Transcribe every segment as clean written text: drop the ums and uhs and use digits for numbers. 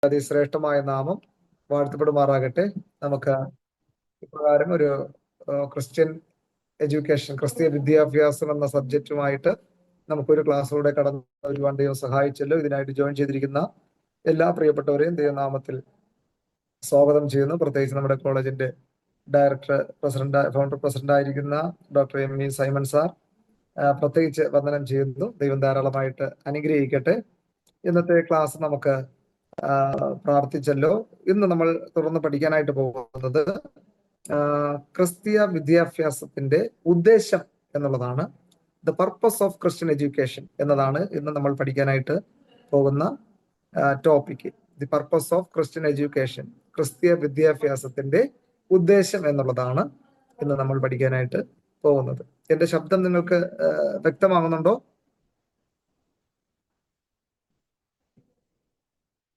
അതിശ്രേഷ്ഠമായ നാമം വാഴ്ത്തപ്പെടുമാറാകട്ടെ. നമുക്ക് ഇപ്രകാരം ഒരു ക്രിസ്ത്യൻ എഡ്യൂക്കേഷൻ, ക്രിസ്തീയ വിദ്യാഭ്യാസം എന്ന സബ്ജക്റ്റുമായിട്ട് നമുക്കൊരു ക്ലാസ്സിലൂടെ കടന്നു വരുവാൻ ദൈവം സഹായിച്ചല്ലോ. ഇതിനായിട്ട് ജോയിൻ ചെയ്തിരിക്കുന്ന എല്ലാ പ്രിയപ്പെട്ടവരെയും ദൈവനാമത്തിൽ സ്വാഗതം ചെയ്യുന്നു. പ്രത്യേകിച്ച് നമ്മുടെ കോളേജിന്റെ ഡയറക്ടർ, ഫൗണ്ടർ പ്രസിഡന്റ് ആയിരിക്കുന്ന ഡോക്ടർ എം സൈമൺ സാർ പ്രത്യേകിച്ച് വന്ദനം ചെയ്യുന്നു. ദൈവം ധാരാളമായിട്ട് അനുഗ്രഹിക്കട്ടെ. ഇന്നത്തെ ക്ലാസ് നമുക്ക് പ്രാർത്ഥിച്ചല്ലോ. ഇന്ന് നമ്മൾ തുടർന്ന് പഠിക്കാനായിട്ട് പോകുന്നത് ക്രിസ്തീയ വിദ്യാഭ്യാസത്തിന്റെ ഉദ്ദേശം എന്നുള്ളതാണ്. The purpose of Christian education എന്നതാണ് ഇന്ന് നമ്മൾ പഠിക്കാനായിട്ട് പോകുന്ന topic. The purpose of Christian education, ക്രിസ്തീയ വിദ്യാഭ്യാസത്തിന്റെ ഉദ്ദേശം എന്നുള്ളതാണ് ഇന്ന് നമ്മൾ പഠിക്കാനായിട്ട് പോകുന്നത്. എന്റെ ശബ്ദം നിങ്ങൾക്ക് വ്യക്തമാകുന്നുണ്ടോ?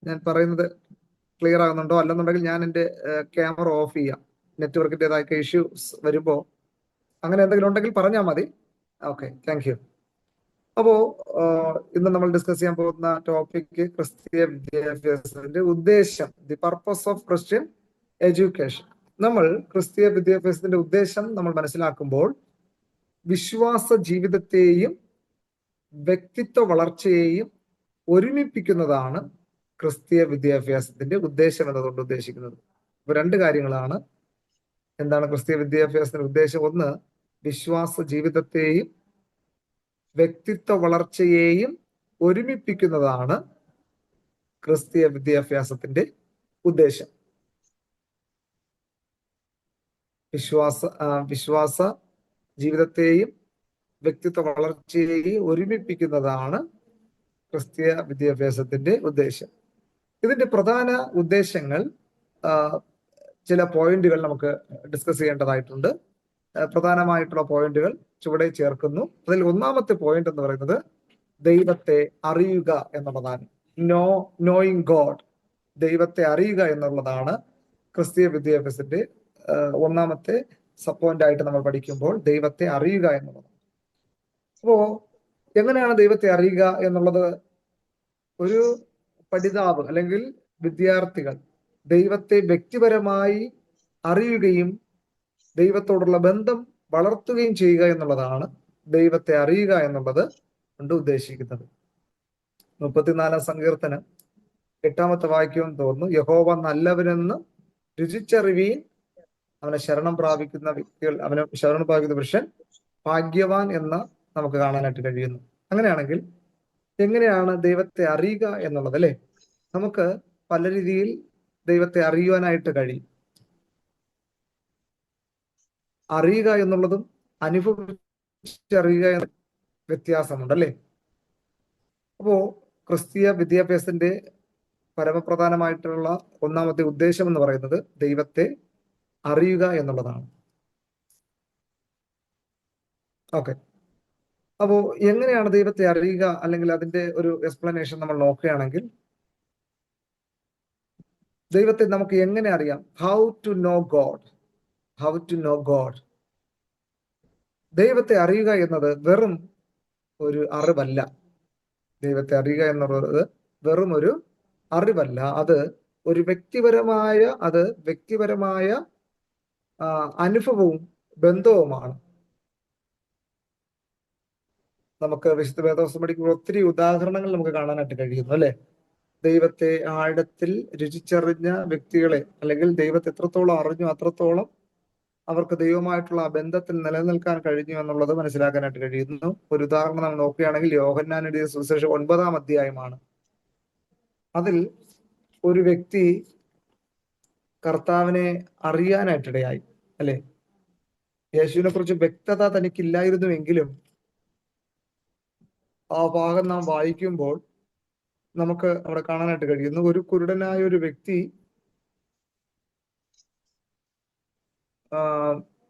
ഞാൻ പറയുന്നത് ക്ലിയർ ആകുന്നുണ്ടോ? അല്ലെന്നുണ്ടെങ്കിൽ ഞാൻ എൻ്റെ ക്യാമറ ഓഫ് ചെയ്യാം. നെറ്റ്വർക്കിൻ്റെതായ ഇഷ്യൂസ് വരുമ്പോൾ അങ്ങനെ എന്തെങ്കിലും ഉണ്ടെങ്കിൽ പറഞ്ഞാൽ മതി. Okay, thank you. അപ്പോ ഇന്ന് നമ്മൾ ഡിസ്കസ് ചെയ്യാൻ പോകുന്ന ടോപ്പിക് ക്രിസ്തീയ വിദ്യാഭ്യാസത്തിന്റെ ഉദ്ദേശം, the purpose of Christian education. നമ്മൾ ക്രിസ്തീയ വിദ്യാഭ്യാസത്തിന്റെ ഉദ്ദേശം നമ്മൾ മനസ്സിലാക്കുമ്പോൾ വിശ്വാസ ജീവിതത്തെയും വ്യക്തിത്വ വളർച്ചയെയും ഒരുമിപ്പിക്കുന്നതാണ് ക്രിസ്തീയ വിദ്യാഭ്യാസത്തിന്റെ ഉദ്ദേശം എന്നതുകൊണ്ട് ഉദ്ദേശിക്കുന്നത്. ഇപ്പൊ രണ്ട് കാര്യങ്ങളാണ്. എന്താണ് ക്രിസ്തീയ വിദ്യാഭ്യാസത്തിന്റെ ഉദ്ദേശം? ഒന്ന്, വിശ്വാസ ജീവിതത്തെയും വ്യക്തിത്വ വളർച്ചയെയും ഒരുമിപ്പിക്കുന്നതാണ് ക്രിസ്തീയ വിദ്യാഭ്യാസത്തിന്റെ ഉദ്ദേശം. വിശ്വാസ ജീവിതത്തെയും വ്യക്തിത്വ വളർച്ചയെയും ഒരുമിപ്പിക്കുന്നതാണ് ക്രിസ്തീയ വിദ്യാഭ്യാസത്തിന്റെ ഉദ്ദേശം. ഇതിന്റെ പ്രധാന ഉദ്ദേശങ്ങൾ, ചില പോയിന്റുകൾ നമുക്ക് ഡിസ്കസ് ചെയ്യേണ്ടതായിട്ടുണ്ട്. പ്രധാനമായിട്ടുള്ള പോയിന്റുകൾ ചുവടെ ചേർക്കുന്നു. അതിൽ ഒന്നാമത്തെ പോയിന്റ് എന്ന് പറയുന്നത് ദൈവത്തെ അറിയുക എന്നുള്ളതാണ്. നോയിങ് ഗോഡ്, ദൈവത്തെ അറിയുക എന്നുള്ളതാണ് ക്രിസ്തീയ വിദ്യാഭ്യാസത്തിന്റെ ഒന്നാമത്തെ സബ് പോയിന്റ് ആയിട്ട് നമ്മൾ പഠിക്കുമ്പോൾ ദൈവത്തെ അറിയുക എന്നുള്ളത്. അപ്പോ എങ്ങനെയാണ് ദൈവത്തെ അറിയുക എന്നുള്ളത്? ഒരു പഠിതാവ് അല്ലെങ്കിൽ വിദ്യാർത്ഥികൾ ദൈവത്തെ വ്യക്തിപരമായി അറിയുകയും ദൈവത്തോടുള്ള ബന്ധം വളർത്തുകയും ചെയ്യുക എന്നുള്ളതാണ് ദൈവത്തെ അറിയുക എന്നുള്ളത് കൊണ്ട് ഉദ്ദേശിക്കുന്നത്. 34 സങ്കീർത്തനം 8-ാമത്തെ വാക്യം തോന്നുന്നു, യഹോവ നല്ലവനെന്ന് രുചിച്ചറിവീൻ, അവനെ ശരണം പ്രാപിക്കുന്ന വ്യക്തികൾ, അവനെ ശരണം പ്രാപിക്കുന്ന പുരുഷൻ ഭാഗ്യവാൻ എന്ന് നമുക്ക് കാണാനായിട്ട് കഴിയുന്നു. അങ്ങനെയാണെങ്കിൽ എങ്ങനെയാണ് ദൈവത്തെ അറിയുക എന്നുള്ളത്? അല്ലെ, നമുക്ക് പല രീതിയിൽ ദൈവത്തെ അറിയുവാനായിട്ട് കഴിയും. അറിയുക എന്നുള്ളതും അനുഭവിച്ചറിയുക എന്ന വ്യത്യാസമുണ്ട്, അല്ലേ? അപ്പോ ക്രിസ്തീയ വിദ്യാഭ്യാസത്തിന്റെ പരമപ്രധാനമായിട്ടുള്ള ഒന്നാമത്തെ ഉദ്ദേശം എന്ന് പറയുന്നത് ദൈവത്തെ അറിയുക എന്നുള്ളതാണ്. ഓക്കെ, അപ്പോ എങ്ങനെയാണ് ദൈവത്തെ അറിയുക, അല്ലെങ്കിൽ അതിന്റെ ഒരു എക്സ്പ്ലനേഷൻ നമ്മൾ നോക്കുകയാണെങ്കിൽ, ദൈവത്തെ നമുക്ക് എങ്ങനെ അറിയാം? How to know God. How to know God. ദൈവത്തെ അറിയുക എന്നത് വെറും ഒരു അറിവല്ല. ദൈവത്തെ അറിയുക എന്നുള്ളത് വെറും ഒരു അറിവല്ല, അത് ഒരു വ്യക്തിപരമായ അനുഭവവും ബന്ധവുമാണ്. നമുക്ക് വിശുദ്ധ വേദപുസ്തകം പഠിക്കുമ്പോൾ ഒത്തിരി ഉദാഹരണങ്ങൾ നമുക്ക് കാണാനായിട്ട് കഴിയുന്നു, അല്ലെ? ദൈവത്തെ ആഴത്തിൽ രുചിച്ചറിഞ്ഞ വ്യക്തികളെ, അല്ലെങ്കിൽ ദൈവത്തെ എത്രത്തോളം അറിഞ്ഞു അത്രത്തോളം അവർക്ക് ദൈവമായിട്ടുള്ള ആ ബന്ധത്തിൽ നിലനിൽക്കാൻ കഴിഞ്ഞു എന്നുള്ളത് മനസ്സിലാക്കാനായിട്ട് കഴിയുന്നു. ഒരു ഉദാഹരണം നമ്മൾ നോക്കുകയാണെങ്കിൽ യോഹന്നാൻ എഴുതിയ സുവിശേഷം 9-ാം അധ്യായമാണ്. അതിൽ ഒരു വ്യക്തി കർത്താവിനെ അറിയാനായിട്ടിടയായി, അല്ലെ? യേശുവിനെ കുറിച്ച് വ്യക്തത തനിക്കില്ലായിരുന്നുവെങ്കിലും ആ ഭാഗം നാം വായിക്കുമ്പോൾ നമുക്ക് അവിടെ കാണാനായിട്ട് കഴിയുന്നു. ഒരു കുരുടനായ ഒരു വ്യക്തി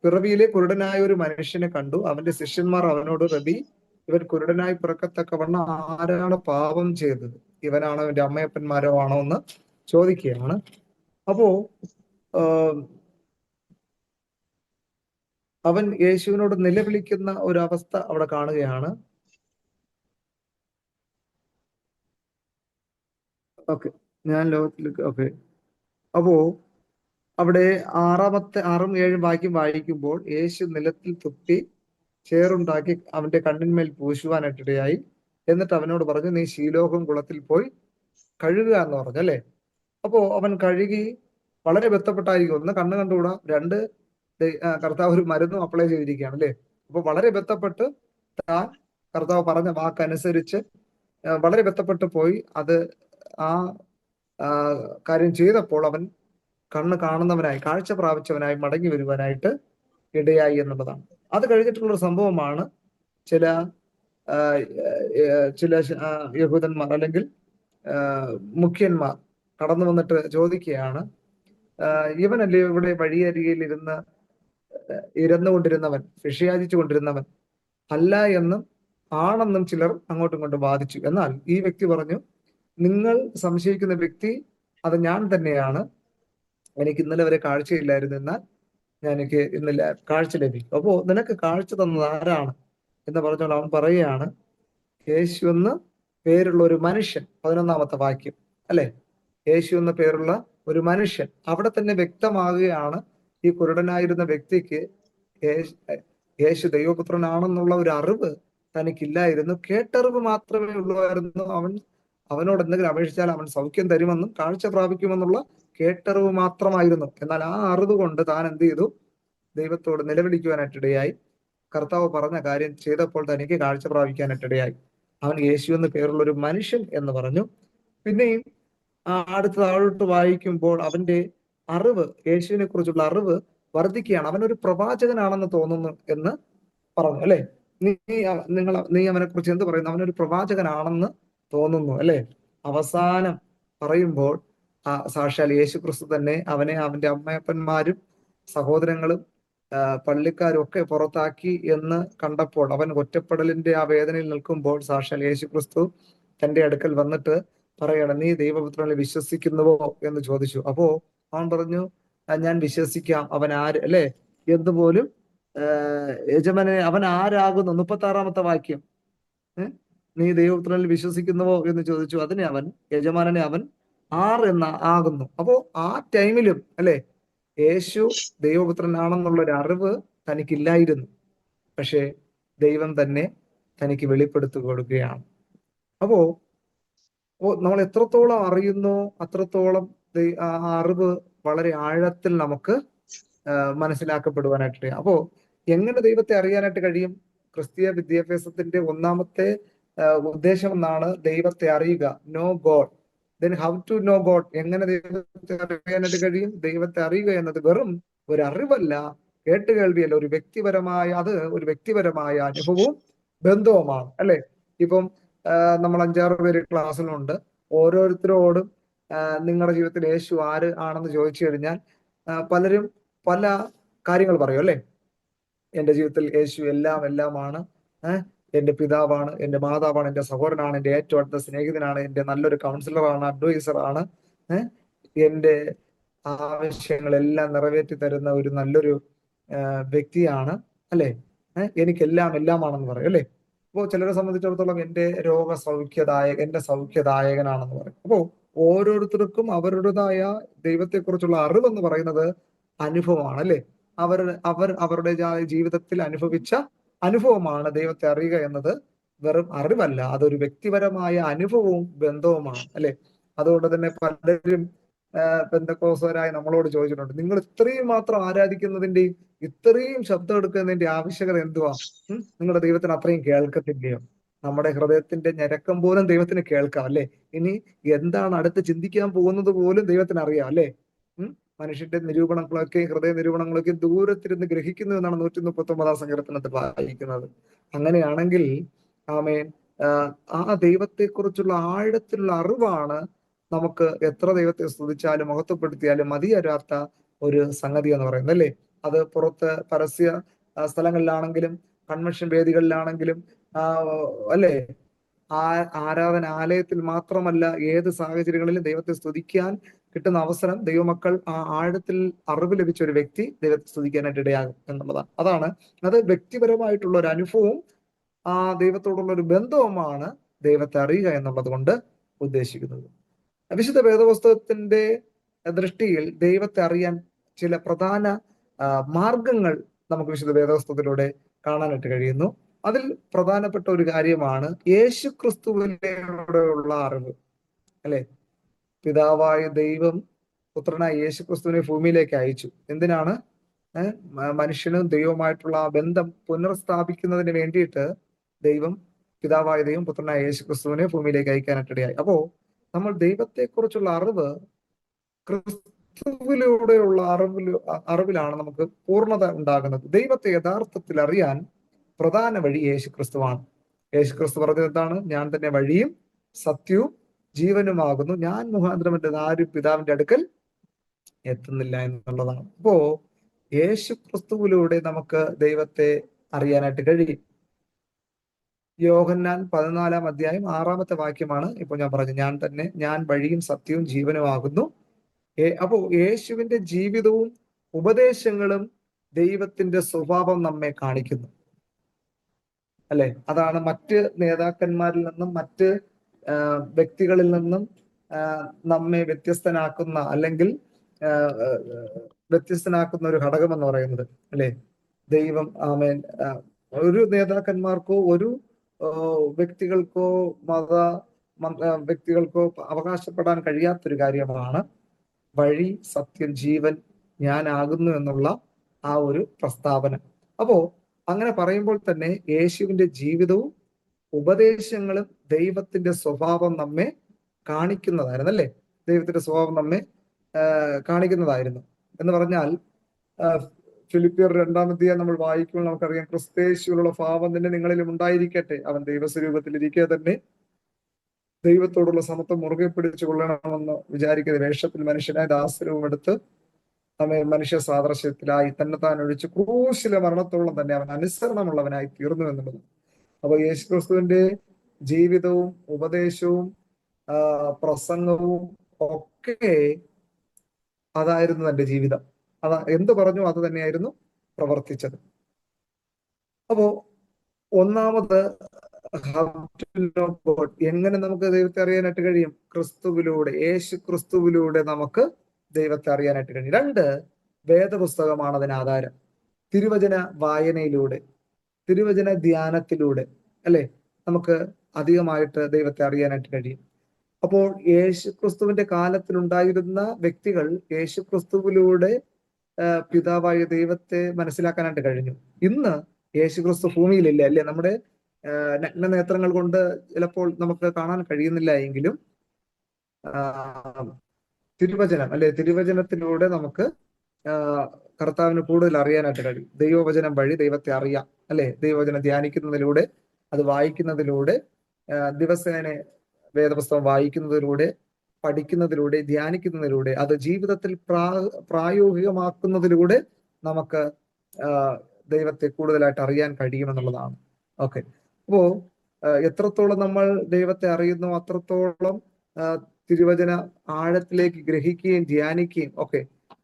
പിറവിയിലെ കുരുടനായ ഒരു മനുഷ്യനെ കണ്ടു. അവന്റെ ശിഷ്യന്മാർ അവനോട്, റബി, ഇവൻ കുരുടനായി പിറക്കത്തക്കവണ്ണം ആരാണ് പാപം ചെയ്തത്? ഇവനാണോ, ഇവന്റെ അമ്മയപ്പന്മാരോ ആണോ എന്ന് ചോദിക്കുകയാണ്. അപ്പോ അവൻ യേശുവിനോട് നിലവിളിക്കുന്ന ഒരു അവസ്ഥ അവിടെ കാണുകയാണ്. ഓക്കെ, ഞാൻ ലോകത്തിൽ ഓക്കെ. അപ്പോ അവിടെ 6ഉം 7ഉം വാക്യം വായിക്കുമ്പോൾ യേശു നിലത്തിൽ തുപ്പി ചേറുണ്ടാക്കി അവന്റെ കണ്ണിന്മേൽ പൂശുവാനായിട്ടിടയായി. എന്നിട്ട് അവനോട് പറഞ്ഞു, നീ ശീലോഹം കുളത്തിൽ പോയി കഴുകുക എന്ന് പറഞ്ഞു, അല്ലെ? അപ്പോ അവൻ കഴുകി വളരെ ബന്ധപ്പെട്ടായിരിക്കും. ഒന്ന്, കണ്ണ് കണ്ടുകൂടാ; രണ്ട്, കർത്താവ് ഒരു മരുന്നും അപ്ലൈ ചെയ്തിരിക്കുകയാണ്, അല്ലെ? അപ്പൊ വളരെ ബന്ധപ്പെട്ട് താൻ കർത്താവ് പറഞ്ഞ വാക്കനുസരിച്ച് വളരെ ബന്ധപ്പെട്ട് പോയി അത് ആ കാര്യം ചെയ്തപ്പോൾ അവൻ കണ്ണ് കാണുന്നവനായി, കാഴ്ച പ്രാപിച്ചവനായി മടങ്ങി വരുവാനായിട്ട് ഇടയായി എന്നുള്ളതാണ്. അത് കഴിഞ്ഞിട്ടുള്ള സംഭവമാണ് ചില യഹൂദന്മാർ അല്ലെങ്കിൽ മുഖ്യന്മാർ കടന്നു വന്നിട്ട് ചോദിക്കുകയാണ്, ഇവനല്ലേ ഇവിടെ വഴിയരികിൽ ഇരുന്നുകൊണ്ടിരുന്നവൻ, ഭിക്ഷയാചിച്ചു കൊണ്ടിരുന്നവൻ അല്ല എന്നും ആണെന്നും ചിലർ അങ്ങോട്ടും ഇങ്ങോട്ടും വാദിച്ചു. എന്നാൽ ഈ വ്യക്തി പറഞ്ഞു, നിങ്ങൾ സംശയിക്കുന്ന വ്യക്തി അത് ഞാൻ തന്നെയാണ്. എനിക്ക് ഇന്നലെ വരെ കാഴ്ചയില്ലായിരുന്നു, എന്നാൽ എനിക്ക് ഇന്നലെ കാഴ്ച ലഭിക്കും. അപ്പോ നിനക്ക് കാഴ്ച തന്നത് ആരാണ് എന്ന് പറഞ്ഞാൽ അവൻ പറയുകയാണ്, യേശു എന്ന് പേരുള്ള ഒരു മനുഷ്യൻ. 11ാമത്തെ വാക്യം, അല്ലെ? യേശു എന്ന പേരുള്ള ഒരു മനുഷ്യൻ. അവിടെ തന്നെ വ്യക്തമാകുകയാണ് ഈ കുരുടനായിരുന്ന വ്യക്തിക്ക് യേശു ദൈവപുത്രനാണെന്നുള്ള ഒരു അറിവ് തനിക്കില്ലായിരുന്നു. കേട്ടറിവ് മാത്രമേ ഉള്ളായിരുന്നു. അവനോട് എന്തെങ്കിലും അപേക്ഷിച്ചാൽ അവൻ സൗഖ്യം തരുമെന്നും കാഴ്ച പ്രാപിക്കുമെന്നുള്ള കേട്ടറിവ് മാത്രമായിരുന്നു. എന്നാൽ ആ അറിവ് കൊണ്ട് താൻ എന്ത് ചെയ്തു? ദൈവത്തോട് നിലവിളിക്കുവാനായിട്ടിടയായി. കർത്താവ് പറഞ്ഞ കാര്യം ചെയ്തപ്പോൾ തനിക്ക് കാഴ്ച പ്രാപിക്കാനായിട്ടിടയായി. അവൻ യേശു എന്ന് പേരുള്ള ഒരു മനുഷ്യൻ എന്ന് പറഞ്ഞു. പിന്നെയും അടുത്ത താഴോട്ട് വായിക്കുമ്പോൾ അവന്റെ അറിവ്, യേശുവിനെ കുറിച്ചുള്ള അറിവ് വർദ്ധിക്കുകയാണ്. അവനൊരു പ്രവാചകനാണെന്ന് തോന്നുന്നു എന്ന് പറഞ്ഞു, അല്ലെ? നീ അവനെ കുറിച്ച് എന്ത് പറയുന്നു? അവനൊരു പ്രവാചകനാണെന്ന് തോന്നുന്നു, അല്ലെ? അവസാനം പറയുമ്പോൾ സാക്ഷാൽ യേശു ക്രിസ്തു തന്നെ അവനെ അവന്റെ അമ്മയപ്പന്മാരും സഹോദരങ്ങളും പള്ളിക്കാരും ഒക്കെ പുറത്താക്കി എന്ന് കണ്ടപ്പോൾ, അവൻ ഒറ്റപ്പെടലിന്റെ ആ വേദനയിൽ നിൽക്കുമ്പോൾ സാക്ഷാൽ യേശു ക്രിസ്തു തന്റെ അടുക്കൽ വന്നിട്ട് പറയണം, നീ ദൈവപുത്രനിൽ വിശ്വസിക്കുന്നുവോ എന്ന് ചോദിച്ചു. അപ്പോ അവൻ പറഞ്ഞു, ഞാൻ വിശ്വസിക്കാം. അവൻ ആര്, അല്ലെ? എന്തുപോലും യജമാനെ അവൻ ആരാകുന്നു? 36ാമത്തെ വാക്യം, നീ ദൈവപുത്രനിൽ വിശ്വസിക്കുന്നുവോ എന്ന് ചോദിച്ചു. അതിനെ അവൻ, യജമാനനെ അവൻ എന്ന ആകുന്നു. അപ്പോ ആ ടൈമിലും, അല്ലെ, യേശു ദൈവപുത്രനാണെന്നുള്ള ഒരു അറിവ് തനിക്കില്ലായിരുന്നു. പക്ഷേ ദൈവം തന്നെ തനിക്ക് വെളിപ്പെടുത്തി കൊടുക്കുകയാണ്. അപ്പോ നമ്മൾ എത്രത്തോളം അറിയുന്നോ അത്രത്തോളം ആ അറിവ് വളരെ ആഴത്തിൽ നമുക്ക് മനസ്സിലാക്കപ്പെടുവാനായിട്ട്. അപ്പോ എങ്ങനെ ദൈവത്തെ അറിയാനായിട്ട് കഴിയും? ക്രിസ്തീയ വിദ്യാഭ്യാസത്തിന്റെ ഒന്നാമത്തെ ഉദ്ദേശം എന്നാണ് ദൈവത്തെ അറിയുക. Know God. Then how to know God. എങ്ങനെ ദൈവത്തെ അറിയാനായിട്ട് കഴിയും? ദൈവത്തെ അറിയുക എന്നത് വെറും ഒരു അറിവല്ല, കേട്ടുകേൾവിയല്ല, ഒരു വ്യക്തിപരമായ അനുഭവവും ബന്ധവുമാണ്, അല്ലെ? ഇപ്പം നമ്മൾ 5-6 പേര് ക്ലാസ്സിലുണ്ട്. ഓരോരുത്തരോടും നിങ്ങളുടെ ജീവിതത്തിൽ യേശു ആര് ആണെന്ന് ചോദിച്ചു കഴിഞ്ഞാൽ പലരും പല കാര്യങ്ങൾ പറയും, അല്ലെ? എന്റെ ജീവിതത്തിൽ യേശു എല്ലാമാണ്, എന്റെ പിതാവാണ്, എന്റെ മാതാവാണ്, എന്റെ സഹോദരനാണ്, എന്റെ ഏറ്റവും അടുത്ത സ്നേഹിതനാണ്, എന്റെ നല്ലൊരു കൗൺസിലറാണ്, അഡ്വൈസറാണ്, എന്റെ ആവശ്യങ്ങളെല്ലാം നിറവേറ്റി തരുന്ന ഒരു നല്ലൊരു വ്യക്തിയാണ്, അല്ലെ? എല്ലാമാണെന്ന് പറയും, അല്ലെ? അപ്പോൾ ചിലരെ സംബന്ധിച്ചിടത്തോളം എന്റെ എന്റെ സൗഖ്യദായകനാണെന്ന് പറയും. അപ്പോ ഓരോരുത്തർക്കും അവരുടേതായ ദൈവത്തെക്കുറിച്ചുള്ള അറിവെന്ന് പറയുന്നത് അനുഭവമാണ്, അല്ലെ? അവരുടെ ജീവിതത്തിൽ അനുഭവിച്ച അനുഭവമാണ്. ദൈവത്തെ അറിയുക എന്നത് വെറും അറിവല്ല, അതൊരു വ്യക്തിപരമായ അനുഭവവും ബന്ധവുമാണ്, അല്ലെ? അതുകൊണ്ട് തന്നെ പലരും പെന്തക്കോസ്തരായി നമ്മളോട് ചോദിച്ചിട്ടുണ്ട്, നിങ്ങൾ ഇത്രയും മാത്രം ആരാധിക്കുന്നതിന്റെയും ഇത്രയും ശബ്ദം എടുക്കുന്നതിന്റെ ആവശ്യകത എന്തുവാ? നിങ്ങളുടെ ദൈവത്തിന് അത്രയും കേൾക്കത്തില്ലയോ? നമ്മുടെ ഹൃദയത്തിന്റെ ഞരക്കം പോലും ദൈവത്തിന് കേൾക്കാം, അല്ലെ? ഇനി എന്താണ് അടുത്ത് ചിന്തിക്കാൻ പോകുന്നത് പോലും ദൈവത്തിന് അറിയാം, അല്ലെ? മനുഷ്യന്റെ ഹൃദയ നിരൂപണങ്ങളൊക്കെ ദൂരത്തിരുന്ന് ഗ്രഹിക്കുന്നു എന്നാണ് 139ാം സങ്കീർത്തനത്തിൽ വായിക്കുന്നത്. അങ്ങനെയാണെങ്കിൽ ആമേൻ, ആ ദൈവത്തെക്കുറിച്ചുള്ള ആഴത്തിലുള്ള അറിവാണ് നമുക്ക് എത്ര ദൈവത്തെ സ്തുതിച്ചാലും മഹത്വപ്പെടുത്തിയാലും മതിയരാത്ത ഒരു സംഗതി എന്ന് പറയുന്നത്, അല്ലേ? അത് പുറത്ത് പരസ്യ സ്ഥലങ്ങളിലാണെങ്കിലും കൺവെൻഷൻ വേദികളിലാണെങ്കിലും അല്ലേ, ആരാധനാലയത്തിൽ മാത്രമല്ല, ഏത് സാഹചര്യങ്ങളിലും ദൈവത്തെ സ്തുതിക്കാൻ കിട്ടുന്ന അവസരം ദൈവമക്കൾ ആ ആഴത്തിൽ അറിവ് ലഭിച്ച ഒരു വ്യക്തി ദൈവത്തെ സ്തുതിക്കാനായിട്ട് ഇടയാകും എന്നുള്ളതാണ്. അത് വ്യക്തിപരമായിട്ടുള്ള ഒരു അനുഭവവും ആ ദൈവത്തോടുള്ള ഒരു ബന്ധവുമാണ് ദൈവത്തെ അറിയുക എന്നുള്ളത് കൊണ്ട് ഉദ്ദേശിക്കുന്നത്. വിശുദ്ധ വേദപുസ്തകത്തിന്റെ ദൃഷ്ടിയിൽ ദൈവത്തെ അറിയാൻ ചില പ്രധാന മാർഗങ്ങൾ നമുക്ക് വിശുദ്ധ വേദപുസ്തകത്തിലൂടെ കാണാനായിട്ട് കഴിയുന്നു. അതിൽ പ്രധാനപ്പെട്ട ഒരു കാര്യമാണ് യേശു ക്രിസ്തുവിലൂടെയുള്ള അറിവ്, അല്ലെ? പിതാവായ ദൈവം പുത്രനായ യേശു ക്രിസ്തുവിനെ ഭൂമിയിലേക്ക് അയച്ചു. എന്തിനാണ്? മനുഷ്യനും ദൈവമായിട്ടുള്ള ആ ബന്ധം പുനർസ്ഥാപിക്കുന്നതിന് വേണ്ടിയിട്ട് പിതാവായ ദൈവം പുത്രനായ യേശു ക്രിസ്തുവിനെ ഭൂമിയിലേക്ക് അയക്കാനായിട്ടിടയായി. അപ്പോ നമ്മൾ ദൈവത്തെക്കുറിച്ചുള്ള അറിവ് ക്രിസ്തുവിലൂടെയുള്ള അറിവിലാണ് നമുക്ക് പൂർണ്ണത ഉണ്ടാകുന്നത്. ദൈവത്തെ യഥാർത്ഥത്തിൽ അറിയാൻ പ്രധാന വഴി യേശു ക്രിസ്തുവാണ്. യേശു ക്രിസ്തു പറഞ്ഞത് എന്താണ്? ഞാൻ തന്നെ വഴിയും സത്യവും ജീവനുമാകുന്നു, ഞാൻ മുഖാന്തരം ആരും പിതാവിന്റെ അടുക്കൽ എത്തുന്നില്ല എന്നുള്ളതാണ്. അപ്പോ യേശു ക്രിസ്തുവിലൂടെ നമുക്ക് ദൈവത്തെ അറിയാനായിട്ട് കഴിയും. യോഹന്നാൻ 14-ാം അധ്യായം 6-ാമത്തെ വാക്യമാണ് ഇപ്പോൾ ഞാൻ പറഞ്ഞത്. ഞാൻ വഴിയും സത്യവും ജീവനുമാകുന്നു. അപ്പോ യേശുവിന്റെ ജീവിതവും ഉപദേശങ്ങളും ദൈവത്തിന്റെ സ്വഭാവം നമ്മെ കാണിക്കുന്നു, അല്ലെ? അതാണ് മറ്റ് നേതാക്കന്മാരിൽ നിന്നും മറ്റ് വ്യക്തികളിൽ നിന്നും നമ്മെ വ്യത്യസ്തനാക്കുന്ന അല്ലെങ്കിൽ വ്യത്യസ്തനാക്കുന്ന ഒരു ഘടകം എന്ന് പറയുന്നത്, അല്ലെ? ദൈവം ഒരു നേതാക്കന്മാർക്കോ ഒരു വ്യക്തികൾക്കോ വ്യക്തികൾക്കോ അവകാശപ്പെടാൻ കഴിയാത്തൊരു കാര്യമാണ് വഴി, സത്യം, ജീവൻ ഞാനാകുന്നു എന്നുള്ള ആ ഒരു പ്രസ്താവന. അപ്പോ അങ്ങനെ പറയുമ്പോൾ തന്നെ യേശുവിന്റെ ജീവിതവും ഉപദേശങ്ങളും ദൈവത്തിന്റെ സ്വഭാവം നമ്മെ കാണിക്കുന്നതായിരുന്നു, അല്ലെ? ദൈവത്തിന്റെ സ്വഭാവം നമ്മെ കാണിക്കുന്നതായിരുന്നു എന്ന് പറഞ്ഞാൽ ഫിലിപ്പിയർ 2-ാം അധ്യായം നമ്മൾ വായിക്കുമ്പോൾ നമുക്കറിയാം, ക്രിസ്തയേശുവിലുള്ള ഭാവം തന്നെ നിങ്ങളിലും ഉണ്ടായിരിക്കട്ടെ. അവൻ ദൈവസ്വരൂപത്തിലിരിക്കെ തന്നെ ദൈവത്തോടുള്ള സമത്വം മുറുകെ പിടിച്ചു കൊള്ളണമെന്ന് വിചാരിക്കുന്ന വേഷത്തിൽ മനുഷ്യനായ ദാസരൂപം എടുത്ത് നമ്മെ മനുഷ്യ സാദൃശ്യത്തിലായി തന്നെത്താൻ ഒഴിച്ച് ക്രൂശിലെ മരണത്തോളം തന്നെ അവൻ അനുസരണമുള്ളവനായി തീർന്നു എന്നുള്ളത്. അപ്പൊ യേശുക്രിസ്തുവിന്റെ ജീവിതവും ഉപദേശവും പ്രസംഗവും ഒക്കെ അതായിരുന്നു തന്റെ ജീവിതം. എന്ത് പറഞ്ഞു അത് തന്നെയായിരുന്നു പ്രവർത്തിച്ചത്. അപ്പോ ഒന്നാമത് എങ്ങനെ നമുക്ക് ദൈവത്തെ അറിയാനായിട്ട് കഴിയും? ക്രിസ്തുവിലൂടെ, യേശു ക്രിസ്തുവിലൂടെ നമുക്ക് ദൈവത്തെ അറിയാനായിട്ട് കഴിയും. 2, വേദപുസ്തകമാണ് അതിന് ആധാരം. തിരുവചന വായനയിലൂടെ, തിരുവചന ധ്യാനത്തിലൂടെ, അല്ലെ, നമുക്ക് അധികമായിട്ട് ദൈവത്തെ അറിയാനായിട്ട് കഴിയും. അപ്പോൾ യേശു ക്രിസ്തുവിന്റെ കാലത്തിലുണ്ടായിരുന്ന വ്യക്തികൾ യേശു ക്രിസ്തുവിലൂടെ പിതാവായ ദൈവത്തെ മനസ്സിലാക്കാനായിട്ട് കഴിഞ്ഞു. ഇന്ന് യേശു ക്രിസ്തു ഭൂമിയിലില്ല, അല്ലെ? നമ്മുടെ നഗ്ന നേത്രങ്ങൾ കൊണ്ട് ചിലപ്പോൾ നമുക്ക് കാണാൻ കഴിയുന്നില്ല എങ്കിലും തിരുവചനം, അല്ലെ, തിരുവചനത്തിലൂടെ നമുക്ക് കർത്താവിന് കൂടുതൽ അറിയാനായിട്ട് കഴിയും. ദൈവവചനം വഴി ദൈവത്തെ അറിയാം, അല്ലെ? ദൈവവചനം ധ്യാനിക്കുന്നതിലൂടെ, അത് വായിക്കുന്നതിലൂടെ, ദിവസേന വേദപുസ്തകം വായിക്കുന്നതിലൂടെ, പഠിക്കുന്നതിലൂടെ, ധ്യാനിക്കുന്നതിലൂടെ, അത് ജീവിതത്തിൽ പ്രായോഗികമാക്കുന്നതിലൂടെ നമുക്ക് ദൈവത്തെ കൂടുതലായിട്ട് അറിയാൻ കഴിയുമെന്നുള്ളതാണ്. ഓക്കെ. അപ്പോ എത്രത്തോളം നമ്മൾ ദൈവത്തെ അറിയുന്നു അത്രത്തോളം തിരുവചന ആഴത്തിലേക്ക് ഗ്രഹിക്കുകയും ധ്യാനിക്കുകയും ഒക്കെ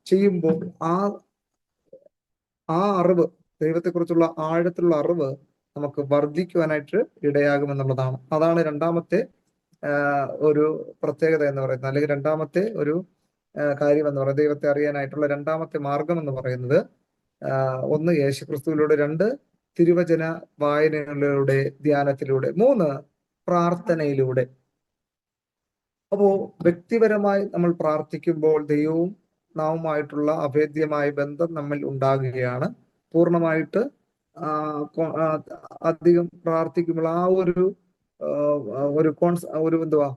ചെയ്യുമ്പോൾ ആ അറിവ്, ദൈവത്തെക്കുറിച്ചുള്ള ആഴത്തിലുള്ള അറിവ് നമുക്ക് വർദ്ധിക്കുവാനായിട്ട് ഇടയാകുമെന്നുള്ളതാണ്. അതാണ് രണ്ടാമത്തെ ഒരു പ്രത്യേകത എന്ന് പറയുന്നത്, അല്ലെങ്കിൽ രണ്ടാമത്തെ ഒരു കാര്യം എന്ന് പറയുന്നത്, ദൈവത്തെ അറിയാനായിട്ടുള്ള രണ്ടാമത്തെ മാർഗം എന്ന് പറയുന്നത്. 1, യേശുക്രിസ്തുവിലൂടെ. 2, തിരുവചന വായനയിലൂടെ, ധ്യാനത്തിലൂടെ. 3, പ്രാർത്ഥനയിലൂടെ. അപ്പോ വ്യക്തിപരമായി നമ്മൾ പ്രാർത്ഥിക്കുമ്പോൾ ദൈവവും നാവുമായിട്ടുള്ള അഭേദ്യമായ ബന്ധം നമ്മിൽ ഉണ്ടാകുകയാണ്. പൂർണ്ണമായിട്ട് അധികം പ്രാർത്ഥിക്കുമ്പോൾ ആ ഒരു എന്തുവാ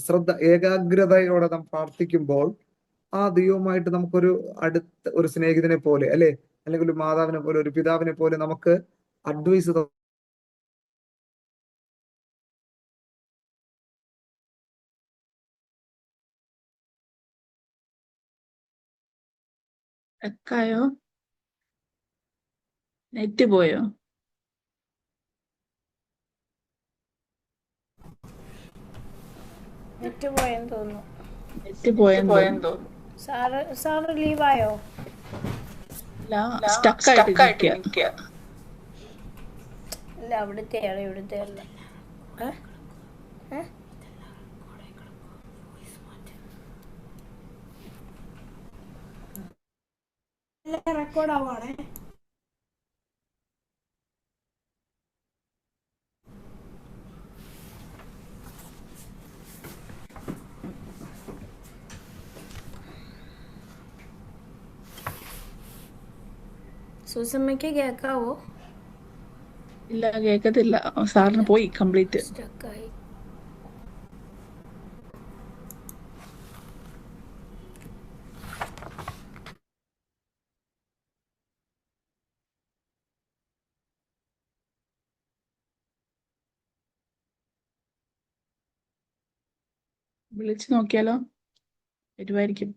ശ്രദ്ധ, ഏകാഗ്രതയോടെ നാം പ്രാർത്ഥിക്കുമ്പോൾ ആ ദൈവവുമായിട്ട് നമുക്കൊരു അടുത്ത ഒരു സ്നേഹിതനെ പോലെ, അല്ലെ, അല്ലെങ്കിൽ ഒരു മാതാവിനെ പോലെ, ഒരു പിതാവിനെ പോലെ നമുക്ക് അഡ്വൈസ് എക്കായോ? നെറ്റ് പോയോ? നെറ്റ് പോയെന്ന് തോന്നുന്നു. നെറ്റ് പോയെന്ന് തോന്നുന്നു. സാറ് ലീവായോ? സ്റ്റക്ക് ആയിട്ട് നിൽക്കുക. അല്ല, അവിടുത്തെ അല്ല. റെക്കോർഡ് ആവുകയാണേ. സുസമ്മയ്ക്ക് കേൾക്കാവോ? ഇല്ല, കേക്കത്തില്ല. സാറിന് പോയി കംപ്ലീറ്റ്. സ്റ്റക്കായി. വിളിച്ചു നോക്കിയാലോ? വരുമായിരിക്കും.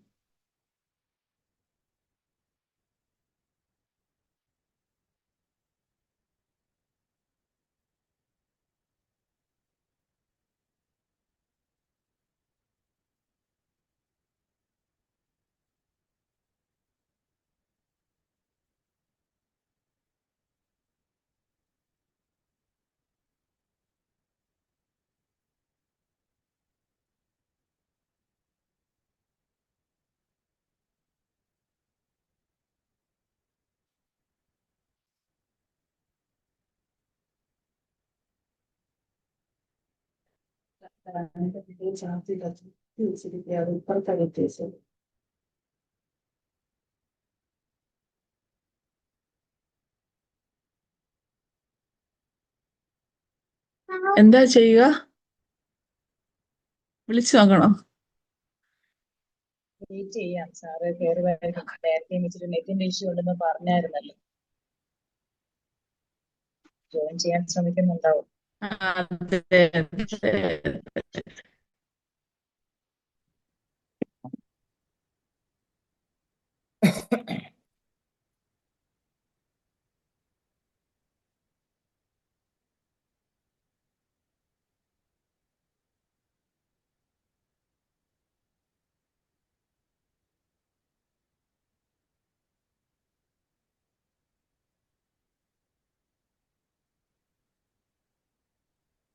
എന്താ ചെയ്യുക? വിളിച്ചു നോക്കണോ? വെയിറ്റ് ചെയ്യാം. സാറ് കയറി വരും. നേരത്തെ വെച്ചിട്ട് നെറ്റിന്റെ ഇഷ്യൂ ഉണ്ടെന്ന് പറഞ്ഞായിരുന്നല്ലോ. ജോയിൻ ചെയ്യാൻ ശ്രമിക്കുന്നുണ്ടാവും. അതെ.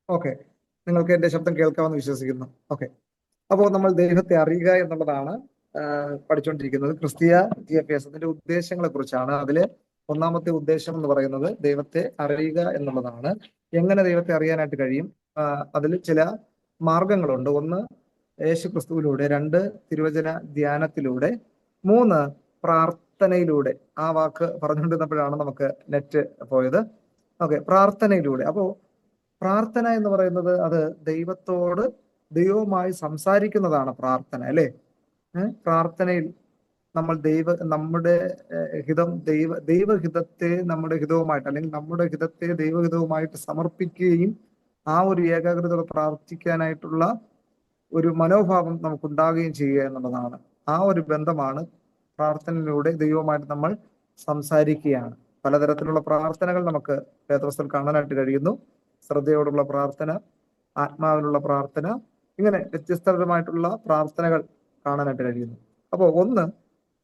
ഓക്കെ, നിങ്ങൾക്ക് എന്റെ ശബ്ദം കേൾക്കാമെന്ന് വിശ്വസിക്കുന്നു. ഓക്കെ, അപ്പോൾ നമ്മൾ ദൈവത്തെ അറിയുക എന്നുള്ളതാണ് പഠിച്ചുകൊണ്ടിരിക്കുന്നത്. ക്രിസ്തീയ വിദ്യാഭ്യാസത്തിന്റെ ഉദ്ദേശങ്ങളെ കുറിച്ചാണ്. അതില് ഒന്നാമത്തെ ഉദ്ദേശം എന്ന് പറയുന്നത് ദൈവത്തെ അറിയുക എന്നുള്ളതാണ്. എങ്ങനെ ദൈവത്തെ അറിയാനായിട്ട് കഴിയും? അതിൽ ചില മാർഗങ്ങളുണ്ട്. ഒന്ന്, യേശു ക്രിസ്തുവിലൂടെ. രണ്ട്, തിരുവചന ധ്യാനത്തിലൂടെ. മൂന്ന്, പ്രാർത്ഥനയിലൂടെ. ആ വാക്ക് പറഞ്ഞുകൊണ്ടിരുന്നപ്പോഴാണ് നമുക്ക് നെറ്റ് പോയത്. ഓക്കെ, പ്രാർത്ഥനയിലൂടെ. അപ്പോ പ്രാർത്ഥന എന്ന് പറയുന്നത് അത് ദൈവവുമായി സംസാരിക്കുന്നതാണ് പ്രാർത്ഥന, അല്ലേ? പ്രാർത്ഥനയിൽ നമ്മൾ നമ്മുടെ ദൈവഹിതത്തെ നമ്മുടെ ഹിതവുമായിട്ട്, അല്ലെങ്കിൽ നമ്മുടെ ഹിതത്തെ ദൈവഹിതവുമായിട്ട് സമർപ്പിക്കുകയും ആ ഒരു ഏകാഗ്രതയോടെ പ്രാർത്ഥിക്കാനായിട്ടുള്ള ഒരു മനോഭാവം നമുക്കുണ്ടാകുകയും ചെയ്യുക എന്നുള്ളതാണ്. ആ ഒരു ബന്ധമാണ് പ്രാർത്ഥനയിലൂടെ ദൈവവുമായിട്ട് നമ്മൾ സംസാരിക്കുകയാണ്. പലതരത്തിലുള്ള പ്രാർത്ഥനകൾ നമുക്ക് വേദപുസ്തകത്തിൽ കാണാനായിട്ട് കഴിയുന്നു. ശ്രദ്ധയോടുള്ള പ്രാർത്ഥന, ആത്മാവിലുള്ള പ്രാർത്ഥന, ഇങ്ങനെ വ്യത്യസ്തപരമായിട്ടുള്ള പ്രാർത്ഥനകൾ കാണാനായിട്ട് കഴിയുന്നു. അപ്പോൾ ഒന്ന്,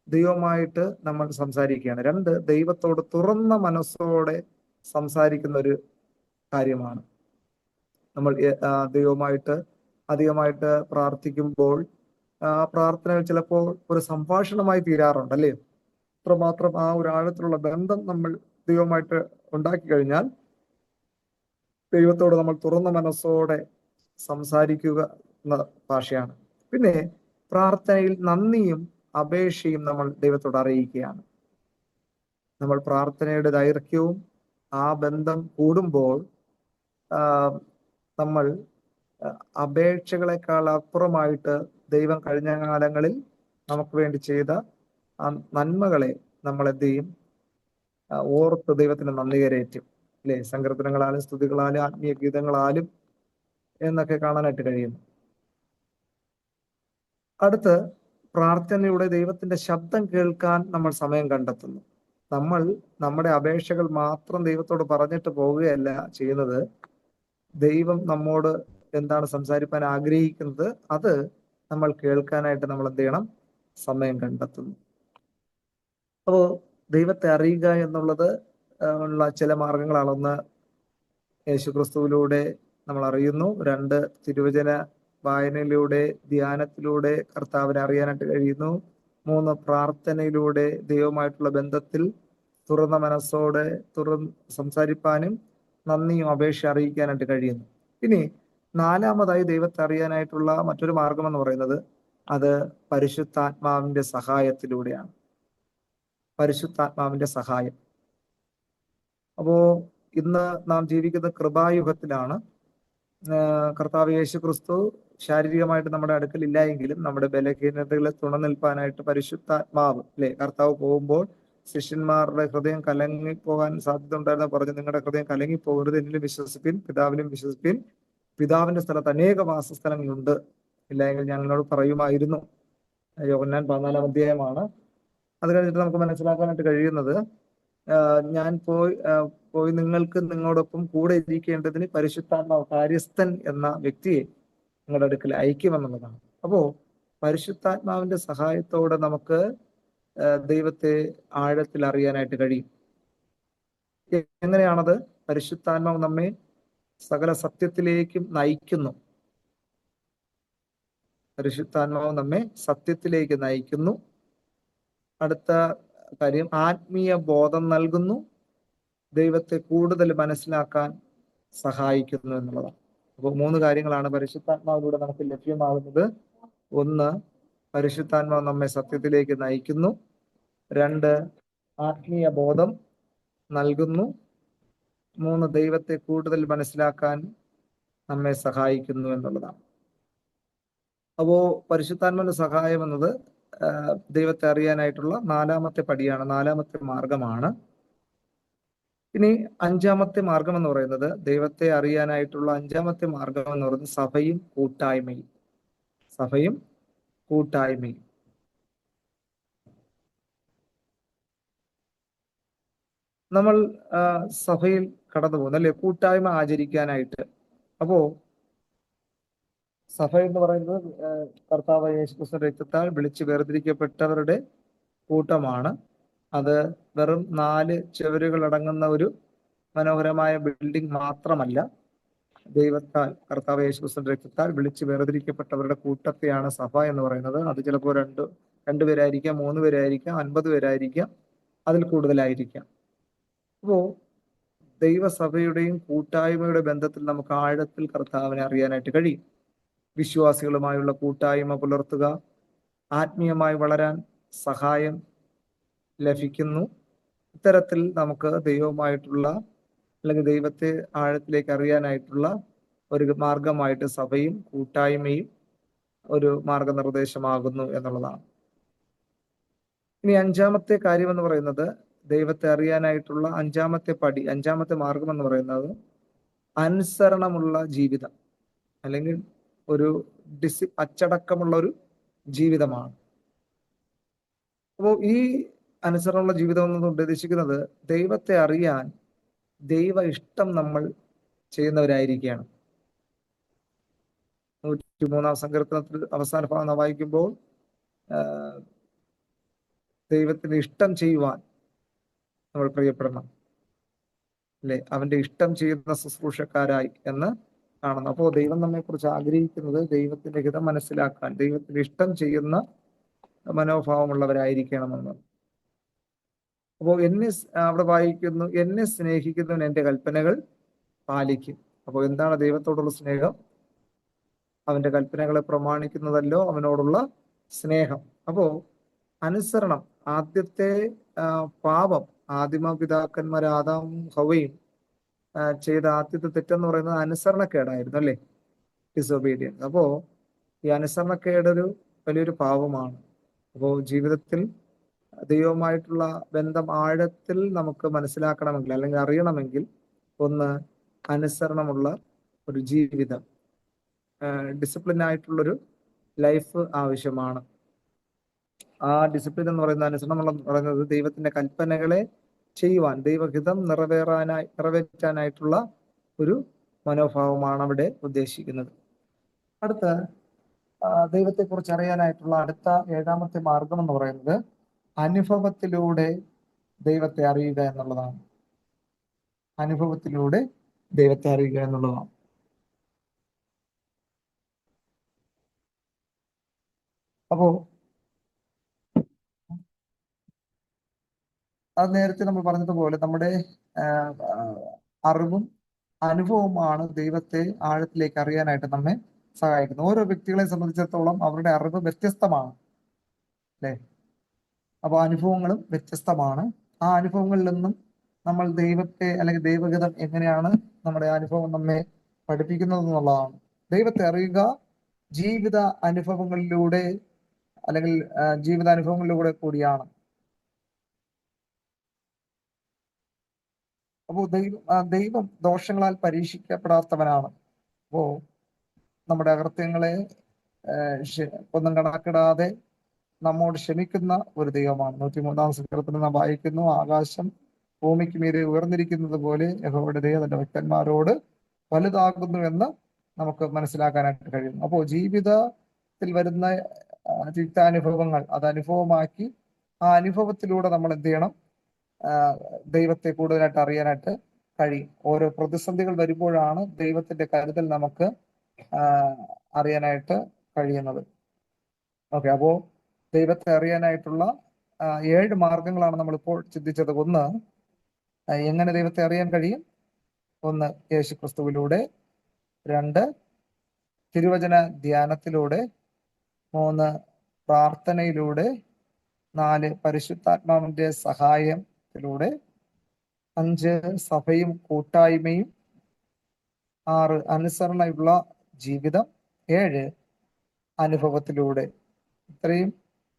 ദൈവമായിട്ട് നമ്മൾ സംസാരിക്കുകയാണ്. രണ്ട്, ദൈവത്തോട് തുറന്ന മനസ്സോടെ സംസാരിക്കുന്ന ഒരു കാര്യമാണ്. നമ്മൾ ദൈവമായിട്ട് അധികമായിട്ട് പ്രാർത്ഥിക്കുമ്പോൾ ആ പ്രാർത്ഥനകൾ ചിലപ്പോൾ ഒരു സംഭാഷണമായി തീരാറുണ്ട്, അല്ലേ? അത്രമാത്രം ആ ഒരു ആഴത്തിലുള്ള ബന്ധം നമ്മൾ ദൈവമായിട്ട് ഉണ്ടാക്കി കഴിഞ്ഞാൽ ദൈവത്തോട് നമ്മൾ തുറന്ന മനസ്സോടെ സംസാരിക്കുക എന്ന ഭാഷയാണ്. പിന്നെ പ്രാർത്ഥനയിൽ നന്ദിയും അപേക്ഷയും നമ്മൾ ദൈവത്തോട് അറിയിക്കുകയാണ്. നമ്മൾ പ്രാർത്ഥനയുടെ ദൈർഘ്യവും ആ ബന്ധം കൂടുമ്പോൾ നമ്മൾ അപേക്ഷകളെക്കാൾ അപ്പുറമായിട്ട് ദൈവം കഴിഞ്ഞ കാലങ്ങളിൽ നമുക്ക് വേണ്ടി ചെയ്ത ആ നന്മകളെ നമ്മൾ എന്ത് ചെയ്യും? ഓർത്ത് ദൈവത്തിന് നന്ദി കരേറ്റും, അല്ലെ? സങ്കീർത്തനങ്ങളാലും സ്തുതികളാലും ആത്മീയ ഗീതങ്ങളാലും എന്നൊക്കെ കാണാനായിട്ട് കഴിയുന്നു. അടുത്ത്, പ്രാർത്ഥനയുടെ ദൈവത്തിന്റെ ശബ്ദം കേൾക്കാൻ നമ്മൾ സമയം കണ്ടെത്തുന്നു. നമ്മൾ നമ്മുടെ അപേക്ഷകൾ മാത്രം ദൈവത്തോട് പറഞ്ഞിട്ട് പോവുകയല്ല ചെയ്യുന്നത്. ദൈവം നമ്മോട് എന്താണ് സംസാരിക്കാൻ ആഗ്രഹിക്കുന്നത് അത് നമ്മൾ കേൾക്കാനായിട്ട് നമ്മൾ എന്ത് ചെയ്യണം? സമയം കണ്ടെത്തുന്നു. അപ്പോൾ ദൈവത്തെ അറിയുക എന്നുള്ളത് ഉള്ള ചില മാർഗങ്ങളാണ്. ഒന്ന്, യേശുക്രിസ്തുവിലൂടെ നമ്മൾ അറിയുന്നു. രണ്ട്, തിരുവചന വായനയിലൂടെ ധ്യാനത്തിലൂടെ കർത്താവിനെ അറിയാനായിട്ട് കഴിയുന്നു. 3 പ്രാർത്ഥനയിലൂടെ ദൈവമായിട്ടുള്ള ബന്ധത്തിൽ തുറന്ന മനസ്സോടെ സംസാരിപ്പാനും നന്ദിയും അപേക്ഷ അറിയിക്കാനായിട്ട് കഴിയുന്നു. ഇനി 4-മതായി ദൈവത്തെ അറിയാനായിട്ടുള്ള മറ്റൊരു മാർഗം എന്ന് പറയുന്നത് അത് പരിശുദ്ധാത്മാവിന്റെ സഹായത്തിലൂടെയാണ്. പരിശുദ്ധാത്മാവിന്റെ സഹായം. അപ്പോ ഇന്ന് നാം ജീവിക്കുന്ന കൃപായുഗത്തിലാണ്. കർത്താവ് യേശു ക്രിസ്തു ശാരീരികമായിട്ട് നമ്മുടെ അടുക്കൽ ഇല്ല എങ്കിലും നമ്മുടെ ബലഹീനതകളെ തുണനിൽപ്പാനായിട്ട് പരിശുദ്ധാത്മാവ് അല്ലെ, കർത്താവ് പോകുമ്പോൾ ശിഷ്യന്മാരുടെ ഹൃദയം കലങ്ങിപ്പോകാൻ സാധ്യത ഉണ്ടായിരുന്ന പറഞ്ഞു, നിങ്ങളുടെ ഹൃദയം കലങ്ങിപ്പോകരുത്, എന്നിലും വിശ്വസിപ്പിൻ, പിതാവിലും വിശ്വസിപ്പിൻ, പിതാവിന്റെ സ്ഥലത്ത് അനേക വാസസ്ഥലങ്ങളുണ്ട്, ഇല്ലെങ്കിൽ ഞങ്ങളോട് പറയുമായിരുന്നു. യോഹന്നാൻ 14-ാം അധ്യായമാണ്. അത് കഴിഞ്ഞിട്ട് നമുക്ക് മനസ്സിലാക്കാനായിട്ട് കഴിയുന്നത് ഞാൻ പോയി നിങ്ങൾക്ക് നിങ്ങളോടൊപ്പം കൂടെ ഇരിക്കേണ്ടതിന് പരിശുദ്ധാത്മാവ് കാര്യസ്ഥൻ എന്ന വ്യക്തിയെ നിങ്ങളുടെ അടുക്കൽ അയക്കുമെന്നുള്ളതാണ്. അപ്പോ പരിശുദ്ധാത്മാവിന്റെ സഹായത്തോടെ നമുക്ക് ദൈവത്തെ ആഴത്തിൽ അറിയാനായിട്ട് കഴിയും. എങ്ങനെയാണത്? പരിശുദ്ധാത്മാവ് നമ്മെ സകല സത്യത്തിലേക്കും നയിക്കുന്നു. പരിശുദ്ധാത്മാവ് നമ്മെ സത്യത്തിലേക്ക് നയിക്കുന്നു. അടുത്ത കാര്യം, ആത്മീയ ബോധം നൽകുന്നു, ദൈവത്തെ കൂടുതൽ മനസ്സിലാക്കാൻ സഹായിക്കുന്നു എന്നുള്ളതാണ്. അപ്പോൾ 3 കാര്യങ്ങളാണ് പരിശുദ്ധാത്മാവിലൂടെ നമുക്ക് ലഭ്യമാകുന്നത്. 1, പരിശുദ്ധാത്മാവ് നമ്മെ സത്യത്തിലേക്ക് നയിക്കുന്നു. 2, ആത്മീയ ബോധം നൽകുന്നു. 3, ദൈവത്തെ കൂടുതൽ മനസ്സിലാക്കാൻ നമ്മെ സഹായിക്കുന്നു എന്നുള്ളതാണ്. അപ്പോ പരിശുദ്ധാത്മാവിന്റെ സഹായം എന്നത് ദൈവത്തെ അറിയാനായിട്ടുള്ള 4-മത്തെ പടിയാണ്, 4-മത്തെ മാർഗമാണ്. ഇനി 5-മത്തെ മാർഗം എന്ന് പറയുന്നത്, ദൈവത്തെ അറിയാനായിട്ടുള്ള 5-മത്തെ മാർഗം എന്ന് പറയുന്നത് സഭയും കൂട്ടായ്മയും. സഭയും കൂട്ടായ്മയും. നമ്മൾ സഭയിൽ കടന്നു പോകുന്നു അല്ലെ, കൂട്ടായ്മ ആചരിക്കാനായിട്ട്. അപ്പോ സഭ എന്ന് പറയുന്നത് കർത്താവ് യേശുക്രിസ്തുവിന്റെ രക്തത്താൽ വിളിച്ച് വേർതിരിക്കപ്പെട്ടവരുടെ കൂട്ടമാണ്. അത് വെറും 4 ചുവരുകൾ അടങ്ങുന്ന ഒരു മനോഹരമായ ബിൽഡിംഗ് മാത്രമല്ല. ദൈവത്താൽ, കർത്താവ് യേശുക്രിസ്തുവിന്റെ രക്തത്താൽ വിളിച്ച് വേർതിരിക്കപ്പെട്ടവരുടെ കൂട്ടത്തെയാണ് സഭ എന്ന് പറയുന്നത്. അത് ചിലപ്പോൾ 2 പേരായിരിക്കാം, 3 പേരായിരിക്കാം, 50 പേരായിരിക്കാം, അതിൽ കൂടുതലായിരിക്കാം. അപ്പോ ദൈവസഭയുടെയും കൂട്ടായ്മയുടെ ബന്ധത്തിൽ നമുക്ക് ആഴത്തിൽ കർത്താവിനെ അറിയാനായിട്ട് കഴിയും. വിശ്വാസികളുമായുള്ള കൂട്ടായ്മ പുലർത്തുക, ആത്മീയമായി വളരാൻ സഹായം ലഭിക്കുന്നു. ഇത്തരത്തിൽ നമുക്ക് ദൈവവുമായിട്ടുള്ള അല്ലെങ്കിൽ ദൈവത്തെ ആഴത്തിലേക്ക് അറിയാനായിട്ടുള്ള ഒരു മാർഗമായിട്ട് സഭയും കൂട്ടായ്മയും ഒരു മാർഗനിർദ്ദേശമാകുന്നു എന്നുള്ളതാണ്. ഇനി 5-മത്തെ കാര്യം എന്ന് പറയുന്നത്, ദൈവത്തെ അറിയാനായിട്ടുള്ള 5-മത്തെ പടി, 5-മത്തെ മാർഗം എന്ന് പറയുന്നത് അനുസരണമുള്ള ജീവിതം അല്ലെങ്കിൽ ഒരു അച്ചടക്കമുള്ള ഒരു ജീവിതമാണ്. അപ്പോൾ ഈ അനുസരണമുള്ള ജീവിതം എന്ന് ഉദ്ദേശിക്കുന്നത് ദൈവത്തെ അറിയാൻ ദൈവ ഇഷ്ടം നമ്മൾ ചെയ്യുന്നവരായിരിക്കുകയാണ്. 103-ാം സങ്കീർത്തനത്തിൽ അവസാന ഭാഗം വായിക്കുമ്പോൾ ദൈവത്തിന്റെ ഇഷ്ടം ചെയ്യുവാൻ നമ്മൾ പ്രിയപ്പെടണം അല്ലെ, അവന്റെ ഇഷ്ടം ചെയ്യുന്ന ശുശ്രൂഷക്കാരായി എന്ന് കാണുന്നു. അപ്പോൾ ദൈവം നമ്മെ കുറിച്ച് ആഗ്രഹിക്കുന്നത് ദൈവത്തിന്റെ ഹിതം മനസ്സിലാക്കാൻ, ദൈവത്തിന്റെ ഇഷ്ടം ചെയ്യുന്ന മനോഭാവമുള്ളവരായിരിക്കണമെന്ന്. അപ്പോൾ അവിടെ വായിക്കുന്നു, എന്നെ സ്നേഹിക്കുന്നവൻ എൻ്റെ കൽപ്പനകൾ പാലിക്കും. അപ്പോൾ എന്താണ് ദൈവത്തോടുള്ള സ്നേഹം? അവന്റെ കൽപ്പനകളെ പ്രമാണിക്കുന്നതല്ലോ അവനോടുള്ള സ്നേഹം. അപ്പോ അനുസരണം, ആദ്യത്തെ പാപം, ആദിമപിതാക്കന്മാർ ആദാമും ഹവ്വയും ചെയ്ത ആദ്യത്തെ തെറ്റെന്ന് പറയുന്നത് അനുസരണക്കേടായിരുന്നു അല്ലെ, ഡിസൊബീഡിയൻസ്. അപ്പോ ഈ അനുസരണക്കേടൊരു വലിയൊരു പാപമാണ്. അപ്പോൾ ജീവിതത്തിൽ ദൈവവുമായിട്ടുള്ള ബന്ധം ആഴത്തിൽ നമുക്ക് മനസ്സിലാക്കണമെങ്കിൽ അല്ലെങ്കിൽ അറിയണമെങ്കിൽ 1, അനുസരണമുള്ള ഒരു ജീവിതം, ഡിസിപ്ലിൻ ആയിട്ടുള്ളൊരു ലൈഫ് ആവശ്യമാണ്. ആ ഡിസിപ്ലിൻ എന്ന് പറയുന്ന, അനുസരണം എന്ന് പറയുന്നത് ദൈവത്തിന്റെ കൽപ്പനകളെ ചെയ്യുവാൻ, ദൈവഹിതം നിറവേറ്റാനായിട്ടുള്ള ഒരു മനോഭാവമാണ് അവിടെ ഉദ്ദേശിക്കുന്നത്. അടുത്ത ദൈവത്തെക്കുറിച്ച് അറിയാനായിട്ടുള്ള അടുത്ത 7-മത്തെ മാർഗം എന്ന് പറയുന്നത് അനുഭവത്തിലൂടെ ദൈവത്തെ അറിയുക എന്നുള്ളതാണ്. അനുഭവത്തിലൂടെ ദൈവത്തെ അറിയുക എന്നുള്ളതാണ്. അപ്പോ അത് നേരത്തെ നമ്മൾ പറഞ്ഞതുപോലെ നമ്മുടെ അറിവും അനുഭവവുമാണ് ദൈവത്തെ ആഴത്തിലേക്ക് അറിയാനായിട്ട് നമ്മെ സഹായിക്കുന്നത്. ഓരോ വ്യക്തികളെ സംബന്ധിച്ചിടത്തോളം അവരുടെ അറിവ് വ്യത്യസ്തമാണ്, അല്ലേ? അപ്പോൾ അനുഭവങ്ങളും വ്യത്യസ്തമാണ്. ആ അനുഭവങ്ങളിൽ നിന്നും നമ്മൾ ദൈവത്തെ അല്ലെങ്കിൽ ദൈവഗതം എങ്ങനെയാണ് നമ്മുടെ അനുഭവം നമ്മെ പഠിപ്പിക്കുന്നത് എന്നുള്ളതാണ്. ദൈവത്തെ അറിയുക ജീവിത അനുഭവങ്ങളിലൂടെ അല്ലെങ്കിൽ ജീവിതാനുഭവങ്ങളിലൂടെ കൂടിയാണ്. അപ്പോൾ ദൈവം ദോഷങ്ങളാൽ പരീക്ഷിക്കപ്പെടാത്തവനാണ്. അപ്പോ നമ്മുടെ അകൃത്യങ്ങളെ ഒന്നും കണക്കിടാതെ നമ്മോട് ക്ഷമിക്കുന്ന ഒരു ദൈവമാണ്. 103-ാം സങ്കീർത്തനത്തിൽ നാം വായിക്കുന്നു, ആകാശം ഭൂമിക്ക് മീതെ ഉയർന്നിരിക്കുന്നത് പോലെ യഹോവയുടെ ദയ തന്റെ ഭക്തന്മാരോട് വലുതാകുന്നു എന്ന് നമുക്ക് മനസ്സിലാക്കാനായിട്ട് കഴിയുന്നു. അപ്പോൾ ജീവിതത്തിൽ വരുന്ന ചിത്താനുഭവങ്ങൾ അത് അനുഭവമാക്കി ആ അനുഭവത്തിലൂടെ നമ്മൾ എന്ത് ചെയ്യണം? ദൈവത്തെ കൂടുതലായിട്ട് അറിയാനായിട്ട് കഴിയും. ഓരോ പ്രതിസന്ധികൾ വരുമ്പോഴാണ് ദൈവത്തിന്റെ കരുതൽ നമുക്ക് അറിയാനായിട്ട് കഴിയുന്നത്. ഓക്കെ, അപ്പോ ദൈവത്തെ അറിയാനായിട്ടുള്ള 7 മാർഗങ്ങളാണ് നമ്മളിപ്പോൾ ചിന്തിച്ചത്. ഒന്ന്, എങ്ങനെ ദൈവത്തെ അറിയാൻ കഴിയും? 1, യേശു ക്രിസ്തുവിലൂടെ. 2, തിരുവചന ധ്യാനത്തിലൂടെ. 3, പ്രാർത്ഥനയിലൂടെ. 4, പരിശുദ്ധാത്മാവിന്റെ സഹായത്തിലൂടെ. 5, സഭയും കൂട്ടായ്മയും. 6, അനുസരണയുള്ള ജീവിതം. 7, അനുഭവത്തിലൂടെ. ഇത്രയും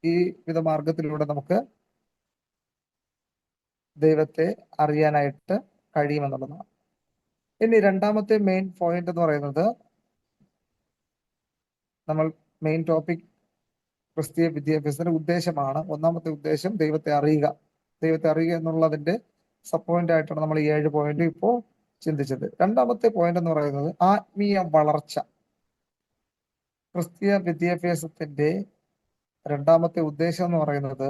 ഈ വിധ മാർഗത്തിലൂടെ നമുക്ക് ദൈവത്തെ അറിയാനായിട്ട് കഴിയുമെന്നുള്ളതാണ്. ഇനി രണ്ടാമത്തെ മെയിൻ പോയിന്റ് എന്ന് പറയുന്നത്, നമ്മൾ മെയിൻ ടോപ്പിക് ക്രിസ്തീയ വിദ്യാഭ്യാസത്തിന്റെ ഉദ്ദേശമാണ്. ഒന്നാമത്തെ ഉദ്ദേശം ദൈവത്തെ അറിയുക. ദൈവത്തെ അറിയുക എന്നുള്ളതിന്റെ സബ് പോയിന്റ് ആയിട്ടാണ് നമ്മൾ ഈ 7 പോയിന്റ് ഇപ്പോൾ ചിന്തിച്ചത്. രണ്ടാമത്തെ പോയിന്റ് എന്ന് പറയുന്നത് ആത്മീയ വളർച്ച. ക്രിസ്തീയ വിദ്യാഭ്യാസത്തിന്റെ രണ്ടാമത്തെ ഉദ്ദേശം എന്ന് പറയുന്നത്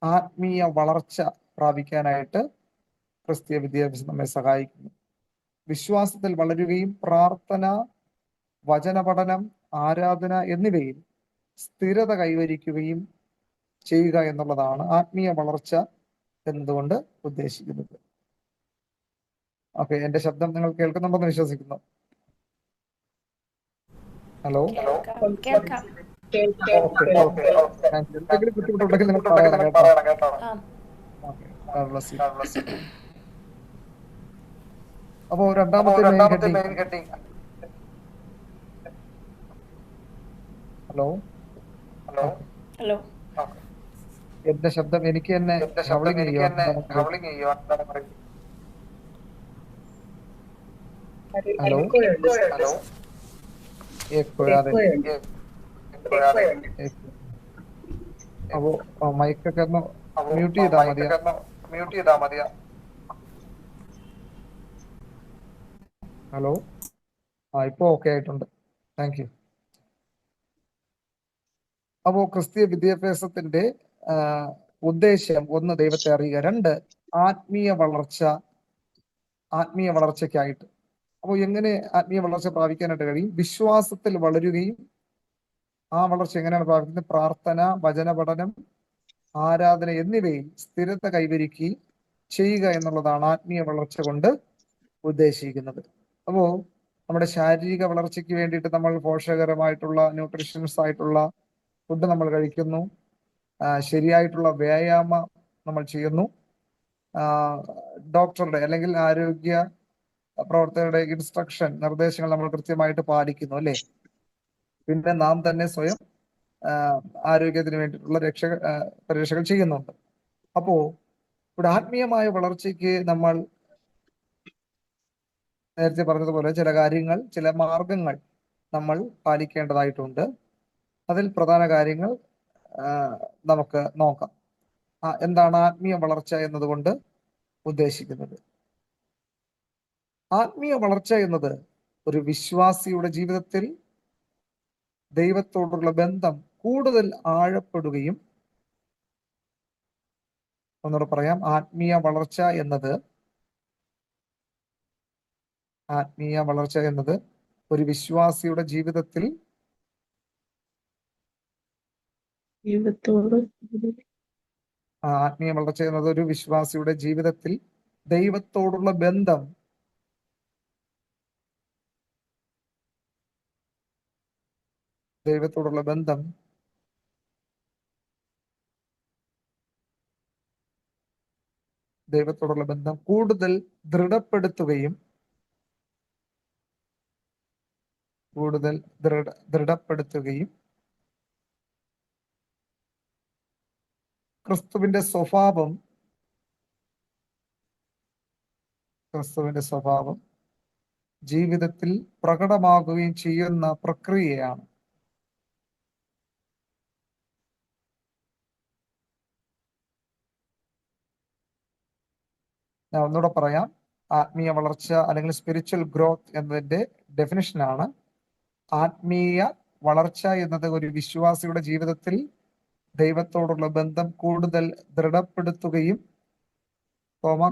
ആത്മീയ വളർച്ച പ്രാപിക്കാനായിട്ട് ക്രിസ്തീയ വിദ്യാഭ്യാസം നമ്മെ സഹായിക്കുന്നു. വിശ്വാസത്തിൽ വളരുകയും പ്രാർത്ഥന, വചനപഠനം, ആരാധന എന്നിവയിൽ സ്ഥിരത കൈവരിക്കുകയും ചെയ്യുക എന്നുള്ളതാണ് ആത്മീയ വളർച്ച എന്നതുകൊണ്ട് ഉദ്ദേശിക്കുന്നത്. ഓക്കെ, എന്റെ ശബ്ദം നിങ്ങൾ കേൾക്കുന്നുണ്ടെന്ന് വിശ്വസിക്കുന്നു. ഹലോ, കേൾക്കാം. എന്തെങ്കിലും ബുദ്ധിമുട്ടുണ്ടെങ്കിൽ നിങ്ങൾ പറയണം കേട്ടോ. അപ്പോ രണ്ടാമത്തെ മെയിൻ ഹെഡിങ്. Hello, hello. എന്റെ ശബ്ദം എനിക്ക് തന്നെ ഹവളിങ് ചെയ്യുവാൻ. ഹലോ, അപ്പോ മൈക്കൊക്കെ ഒന്ന് മ്യൂട്ട് ചെയ്താ മതിയാ. ഹലോ, ഇപ്പൊ ഓക്കെ ആയിട്ടുണ്ട്. Thank you. അപ്പോ ക്രിസ്തീയ വിദ്യാഭ്യാസത്തിന്റെ ഉദ്ദേശം 1, ദൈവത്തെ അറിയുക. 2, ആത്മീയ വളർച്ചയ്ക്കായിട്ട്. അപ്പോൾ എങ്ങനെ ആത്മീയ വളർച്ച പ്രാപിക്കാനായിട്ട് കഴിയും? വിശ്വാസത്തിൽ വളരുകയും ആ വളർച്ച എങ്ങനെയാണ് പ്രാപിക്കുന്നത്? പ്രാർത്ഥന, വചനപഠനം, ആരാധന എന്നിവയിൽ സ്ഥിരത കൈവരിക്കുകയും ചെയ്യുക എന്നുള്ളതാണ് ആത്മീയ വളർച്ച കൊണ്ട് ഉദ്ദേശിക്കുന്നത്. അപ്പോ നമ്മുടെ ശാരീരിക വളർച്ചയ്ക്ക് വേണ്ടിയിട്ട് നമ്മൾ പോഷകരമായിട്ടുള്ള ന്യൂട്രീഷ്യൻസ് ആയിട്ടുള്ള ഫുഡ് നമ്മൾ കഴിക്കുന്നു, ശരിയായിട്ടുള്ള വ്യായാമം നമ്മൾ ചെയ്യുന്നു, ഡോക്ടറുടെ അല്ലെങ്കിൽ ആരോഗ്യ പ്രവർത്തകരുടെ നിർദ്ദേശങ്ങൾ നമ്മൾ കൃത്യമായിട്ട് പാലിക്കുന്നു, അല്ലേ? പിന്നെ നാം തന്നെ സ്വയം ആരോഗ്യത്തിന് വേണ്ടിയിട്ടുള്ള പരിരക്ഷകൾ ചെയ്യുന്നുണ്ട്. അപ്പോ ഇവിടെ ആത്മീയമായ വളർച്ചയ്ക്ക് നമ്മൾ നേരത്തെ പറഞ്ഞതുപോലെ ചില മാർഗങ്ങൾ നമ്മൾ പാലിക്കേണ്ടതായിട്ടുണ്ട്. അതിൽ പ്രധാന കാര്യങ്ങൾ നമുക്ക് നോക്കാം. എന്താണ് ആത്മീയ വളർച്ച എന്നതുകൊണ്ട് ഉദ്ദേശിക്കുന്നത്? ആത്മീയ വളർച്ച എന്നത് ഒരു വിശ്വാസിയുടെ ജീവിതത്തിൽ ദൈവത്തോടുള്ള ബന്ധം കൂടുതൽ ആഴപ്പെടുകയും, ഒന്നുകൂടെ പറയാം, ആത്മീയ വളർച്ച എന്നത് ഒരു വിശ്വാസിയുടെ ജീവിതത്തിൽ ആത്മീയ വളർച്ച എന്നത് ഒരു വിശ്വാസിയുടെ ജീവിതത്തിൽ ദൈവത്തോടുള്ള ബന്ധം ദൈവത്തോടുള്ള ബന്ധം കൂടുതൽ ദൃഢപ്പെടുത്തുകയും ദൃഢപ്പെടുത്തുകയും ക്രിസ്തുവിന്റെ സ്വഭാവം ജീവിതത്തിൽ പ്രകടമാകുകയും ചെയ്യുന്ന പ്രക്രിയയാണ്. ഞാൻ ഒന്നുകൂടെ പറയാം. ആത്മീയ വളർച്ച അല്ലെങ്കിൽ സ്പിരിച്വൽ ഗ്രോത്ത് എന്നതിന്റെ ഡെഫിനിഷനാണ്: ആത്മീയ വളർച്ച എന്നത് ഒരു വിശ്വാസിയുടെ ജീവിതത്തിൽ ദൈവത്തോടുള്ള ബന്ധം കൂടുതൽ ദൃഢപ്പെടുത്തുകയും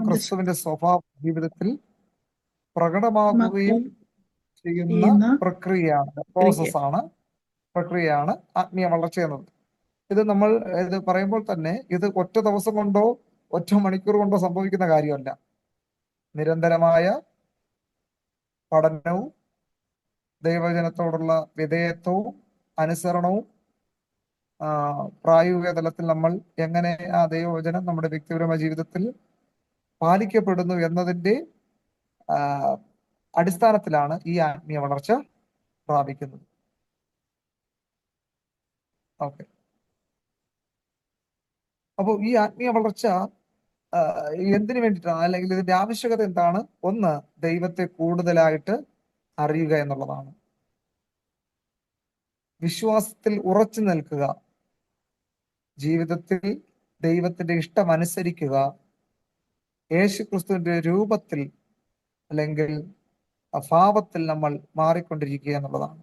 ക്രിസ്തുവിന്റെ സ്വഭാവം ജീവിതത്തിൽ പ്രകടമാകുകയും ചെയ്യുന്ന പ്രക്രിയയാണ് ആത്മീയ വളർച്ച എന്നത്. ഇത് പറയുമ്പോൾ തന്നെ ഇത് ഒറ്റ ദിവസം കൊണ്ടോ ഒറ്റ മണിക്കൂർ കൊണ്ടോ സംഭവിക്കുന്ന കാര്യമല്ല. നിരന്തരമായ പഠനവും ദൈവവചനത്തോടുള്ള വിധേയത്വവും അനുസരണവും പ്രായോഗിക തലത്തിൽ നമ്മൾ എങ്ങനെ ആ ദൈവവചനം നമ്മുടെ വ്യക്തിപരമായ ജീവിതത്തിൽ പാലിക്കപ്പെടുന്നു എന്നതിന്റെ അടിസ്ഥാനത്തിലാണ് ഈ ആത്മീയ വളർച്ച പ്രാപിക്കുന്നത്. ഓക്കെ. അപ്പോൾ ഈ ആത്മീയ വളർച്ച എന്തിനു വേണ്ടിയിട്ടാണ്, അല്ലെങ്കിൽ ഇതിന്റെ ആവശ്യകത എന്താണ്? ഒന്ന്, ദൈവത്തെ കൂടുതലായിട്ട് അറിയുക എന്നുള്ളതാണ്. വിശ്വാസത്തിൽ ഉറച്ചു നിൽക്കുക, ജീവിതത്തിൽ ദൈവത്തിന്റെ ഇഷ്ടം അനുസരിക്കുക, യേശുക്രിസ്തുവിന്റെ രൂപത്തിൽ അല്ലെങ്കിൽ ഭാവത്തിൽ നമ്മൾ മാറിക്കൊണ്ടിരിക്കുക എന്നുള്ളതാണ്.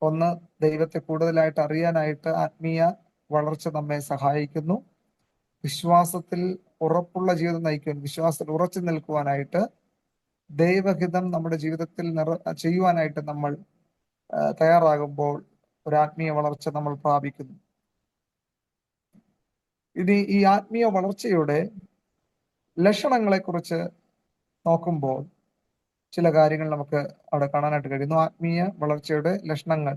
ഒന്ന്, ദൈവത്തെ കൂടുതലായിട്ട് അറിയാനായിട്ട് ആത്മീയ വളർച്ച നമ്മെ സഹായിക്കുന്നു. വിശ്വാസത്തിൽ ഉറപ്പുള്ള ജീവിതം നയിക്കുവാൻ, വിശ്വാസത്തിൽ ഉറച്ചു നിൽക്കുവാനായിട്ട്, ദൈവഹിതം നമ്മുടെ ജീവിതത്തിൽ ചെയ്യുവാനായിട്ട് നമ്മൾ തയ്യാറാകുമ്പോൾ ഒരു ആത്മീയ വളർച്ച നമ്മൾ പ്രാപിക്കുന്നു. ഇനി ഈ ആത്മീയ വളർച്ചയുടെ ലക്ഷണങ്ങളെ കുറിച്ച് നോക്കുമ്പോൾ ചില കാര്യങ്ങൾ നമുക്ക് അവിടെ കാണാനായിട്ട് കഴിയുന്നു. ആത്മീയ വളർച്ചയുടെ ലക്ഷണങ്ങൾ: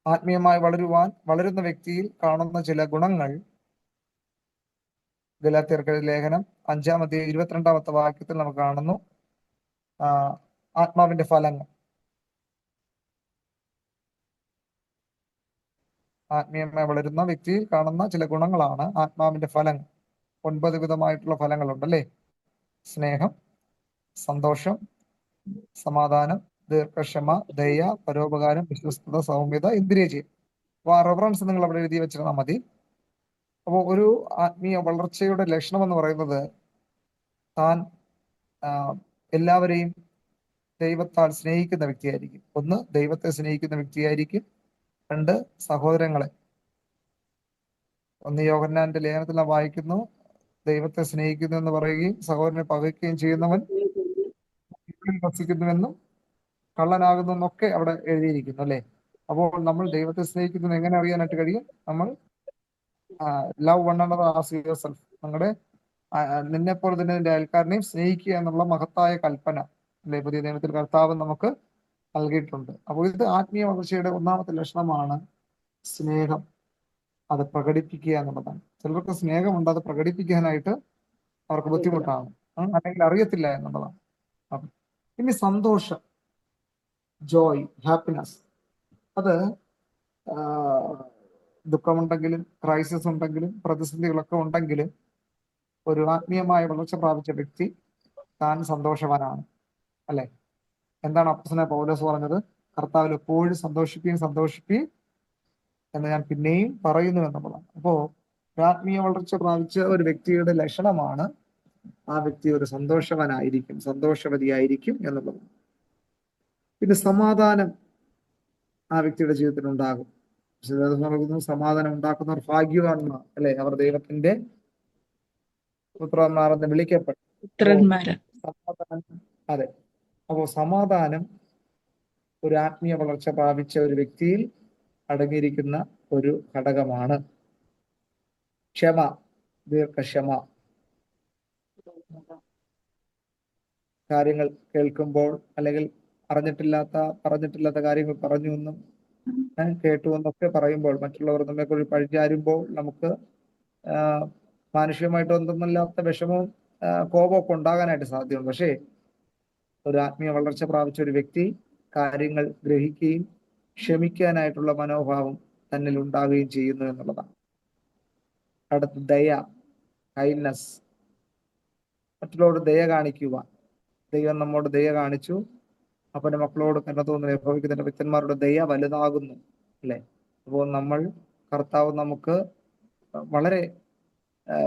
ആത്മീയമായി വളരുന്ന വ്യക്തിയിൽ കാണുന്ന ചില ഗുണങ്ങൾ ഗലാത്യർക്ക് ലേഖനം 5-ാം അധ്യായം 22-ാമത്തെ വാക്യത്തിൽ നമുക്ക് കാണുന്നു. ആത്മാവിന്റെ ഫലങ്ങൾ. ആത്മീയമായി വളരുന്ന വ്യക്തിയിൽ കാണുന്ന ചില ഗുണങ്ങളാണ് ആത്മാവിന്റെ ഫലങ്ങൾ. 9 വിധമായിട്ടുള്ള ഫലങ്ങളുണ്ടല്ലേ? സ്നേഹം, സന്തോഷം, സമാധാനം, ദീർഘക്ഷമ, ദയ, പരോപകാരം, വിശ്വസ്തത, സൗമ്യത, ഇന്ദ്രിയജയം. ആ റെഫറൻസ് നിങ്ങൾ അവിടെ എഴുതി വെച്ചിരുന്നാൽ മതി. അപ്പോൾ ഒരു ആത്മീയ വളർച്ചയുടെ ലക്ഷണം എന്ന് പറയുന്നത് താൻ എല്ലാവരെയും ദൈവത്താൽ സ്നേഹിക്കുന്ന വ്യക്തിയായിരിക്കും. ഒന്ന്, ദൈവത്തെ സ്നേഹിക്കുന്ന വ്യക്തിയായിരിക്കും. 2, സഹോദരങ്ങളെ. 1 യോഹന്നാന്റെ ലേഖനത്തിൽ നാം വായിക്കുന്നു, ദൈവത്തെ സ്നേഹിക്കുന്നു എന്ന് പറയുകയും സഹോദരനെ പകയ്ക്കുകയും ചെയ്യുന്നവൻ വസിക്കുന്നുവെന്നും കള്ളനാകുന്നു എന്നൊക്കെ അവിടെ എഴുതിയിരിക്കുന്നു അല്ലെ? അപ്പോൾ നമ്മൾ ദൈവത്തെ സ്നേഹിക്കുന്നത് എങ്ങനെ അറിയാനായിട്ട് കഴിയും? നമ്മൾ love one another as yourself, നിന്നെ പോലെ തന്നെ നിന്റെ അയൽക്കാരനെയും സ്നേഹിക്കുക എന്നുള്ള മഹത്തായ കൽപ്പന അല്ലെ പുതിയ നിയമത്തിൽ കർത്താവ് നമുക്ക് നൽകിയിട്ടുണ്ട്. അപ്പോൾ ഇത് ആത്മീയ വളർച്ചയുടെ ഒന്നാമത്തെ ലക്ഷണമാണ് സ്നേഹം. അത് പ്രകടിപ്പിക്കുക എന്നുള്ളതാണ്. ചിലർക്ക് സ്നേഹമുണ്ട്, അത് പ്രകടിപ്പിക്കാനായിട്ട് അവർക്ക് ബുദ്ധിമുട്ടാണ്, അല്ലെങ്കിൽ അറിയത്തില്ല എന്നുള്ളതാണ്. ഇനി സന്തോഷം, ജോയ്, ഹാപ്പിനെസ്. അത് ദുഃഖമുണ്ടെങ്കിലും ക്രൈസിസ് ഉണ്ടെങ്കിലും പ്രതിസന്ധികളൊക്കെ ഉണ്ടെങ്കിലും ഒരു ആത്മീയമായ വളർച്ച പ്രാപിച്ച വ്യക്തി താൻ സന്തോഷവാനാണ് അല്ലെ? എന്താണ് അപ്പോസ്തലനായ പൗലോസ് പറഞ്ഞത്? കർത്താവിൽ എപ്പോഴും സന്തോഷിപ്പീൻ എന്ന് ഞാൻ പിന്നെയും പറയുന്നു എന്നുള്ളതാണ്. അപ്പോ ആത്മീയ വളർച്ച പ്രാപിച്ച ഒരു വ്യക്തിയുടെ ലക്ഷണമാണ് ആ വ്യക്തി ഒരു സന്തോഷവാനായിരിക്കും, സന്തോഷവതിയായിരിക്കും എന്നുള്ളത്. പിന്നെ സമാധാനം ആ വ്യക്തിയുടെ ജീവിതത്തിൽ ഉണ്ടാകും. സമാധാനം ഉണ്ടാക്കുന്നവർ ഭാഗ്യവാന്മാർ അല്ലെ? അവർ ദൈവത്തിന്റെ പുത്രന്മാരെന്ന് വിളിക്കപ്പെട്ടു. അതെ. അപ്പോ സമാധാനം ഒരു ആത്മീയ വളർച്ച പ്രാപിച്ച ഒരു വ്യക്തിയിൽ അടങ്ങിയിരിക്കുന്ന ഒരു ഘടകമാണ്. ക്ഷമ, ദീർഘക്ഷമ. കാര്യങ്ങൾ കേൾക്കുമ്പോൾ അല്ലെങ്കിൽ പറഞ്ഞിട്ടില്ലാത്ത കാര്യങ്ങൾ പറഞ്ഞു എന്നും കേട്ടു എന്നൊക്കെ പറയുമ്പോൾ മറ്റുള്ളവർ നമ്മെക്കുറിച്ച് പഴിചാരുമ്പോൾ നമുക്ക് മാനുഷികമായിട്ട് ഒന്നുമില്ലാത്ത വിഷമവും കോപമൊക്കെ ഉണ്ടാകാനായിട്ട് സാധ്യതയുണ്ട്. പക്ഷേ ഒരു ആത്മീയ വളർച്ച പ്രാപിച്ച ഒരു വ്യക്തി കാര്യങ്ങൾ ഗ്രഹിക്കുകയും ക്ഷമിക്കാനായിട്ടുള്ള മനോഭാവം തന്നിൽ ഉണ്ടാവുകയും ചെയ്യുന്നു എന്നുള്ളതാണ്. അടുത്ത ദയ, കൈൻഡ്നസ്. മറ്റുള്ളവരോട് ദയ കാണിക്കുക. ദൈവം നമ്മോട് ദയ കാണിച്ചു. അപ്പൻ്റെ മക്കളോട് കരുണ തോന്നുന്നു ഭവിക്കുന്ന വ്യക്തന്മാരുടെ ദയ വലുതാകുന്നു, അല്ലെ? അപ്പോൾ കർത്താവ് നമുക്ക് വളരെ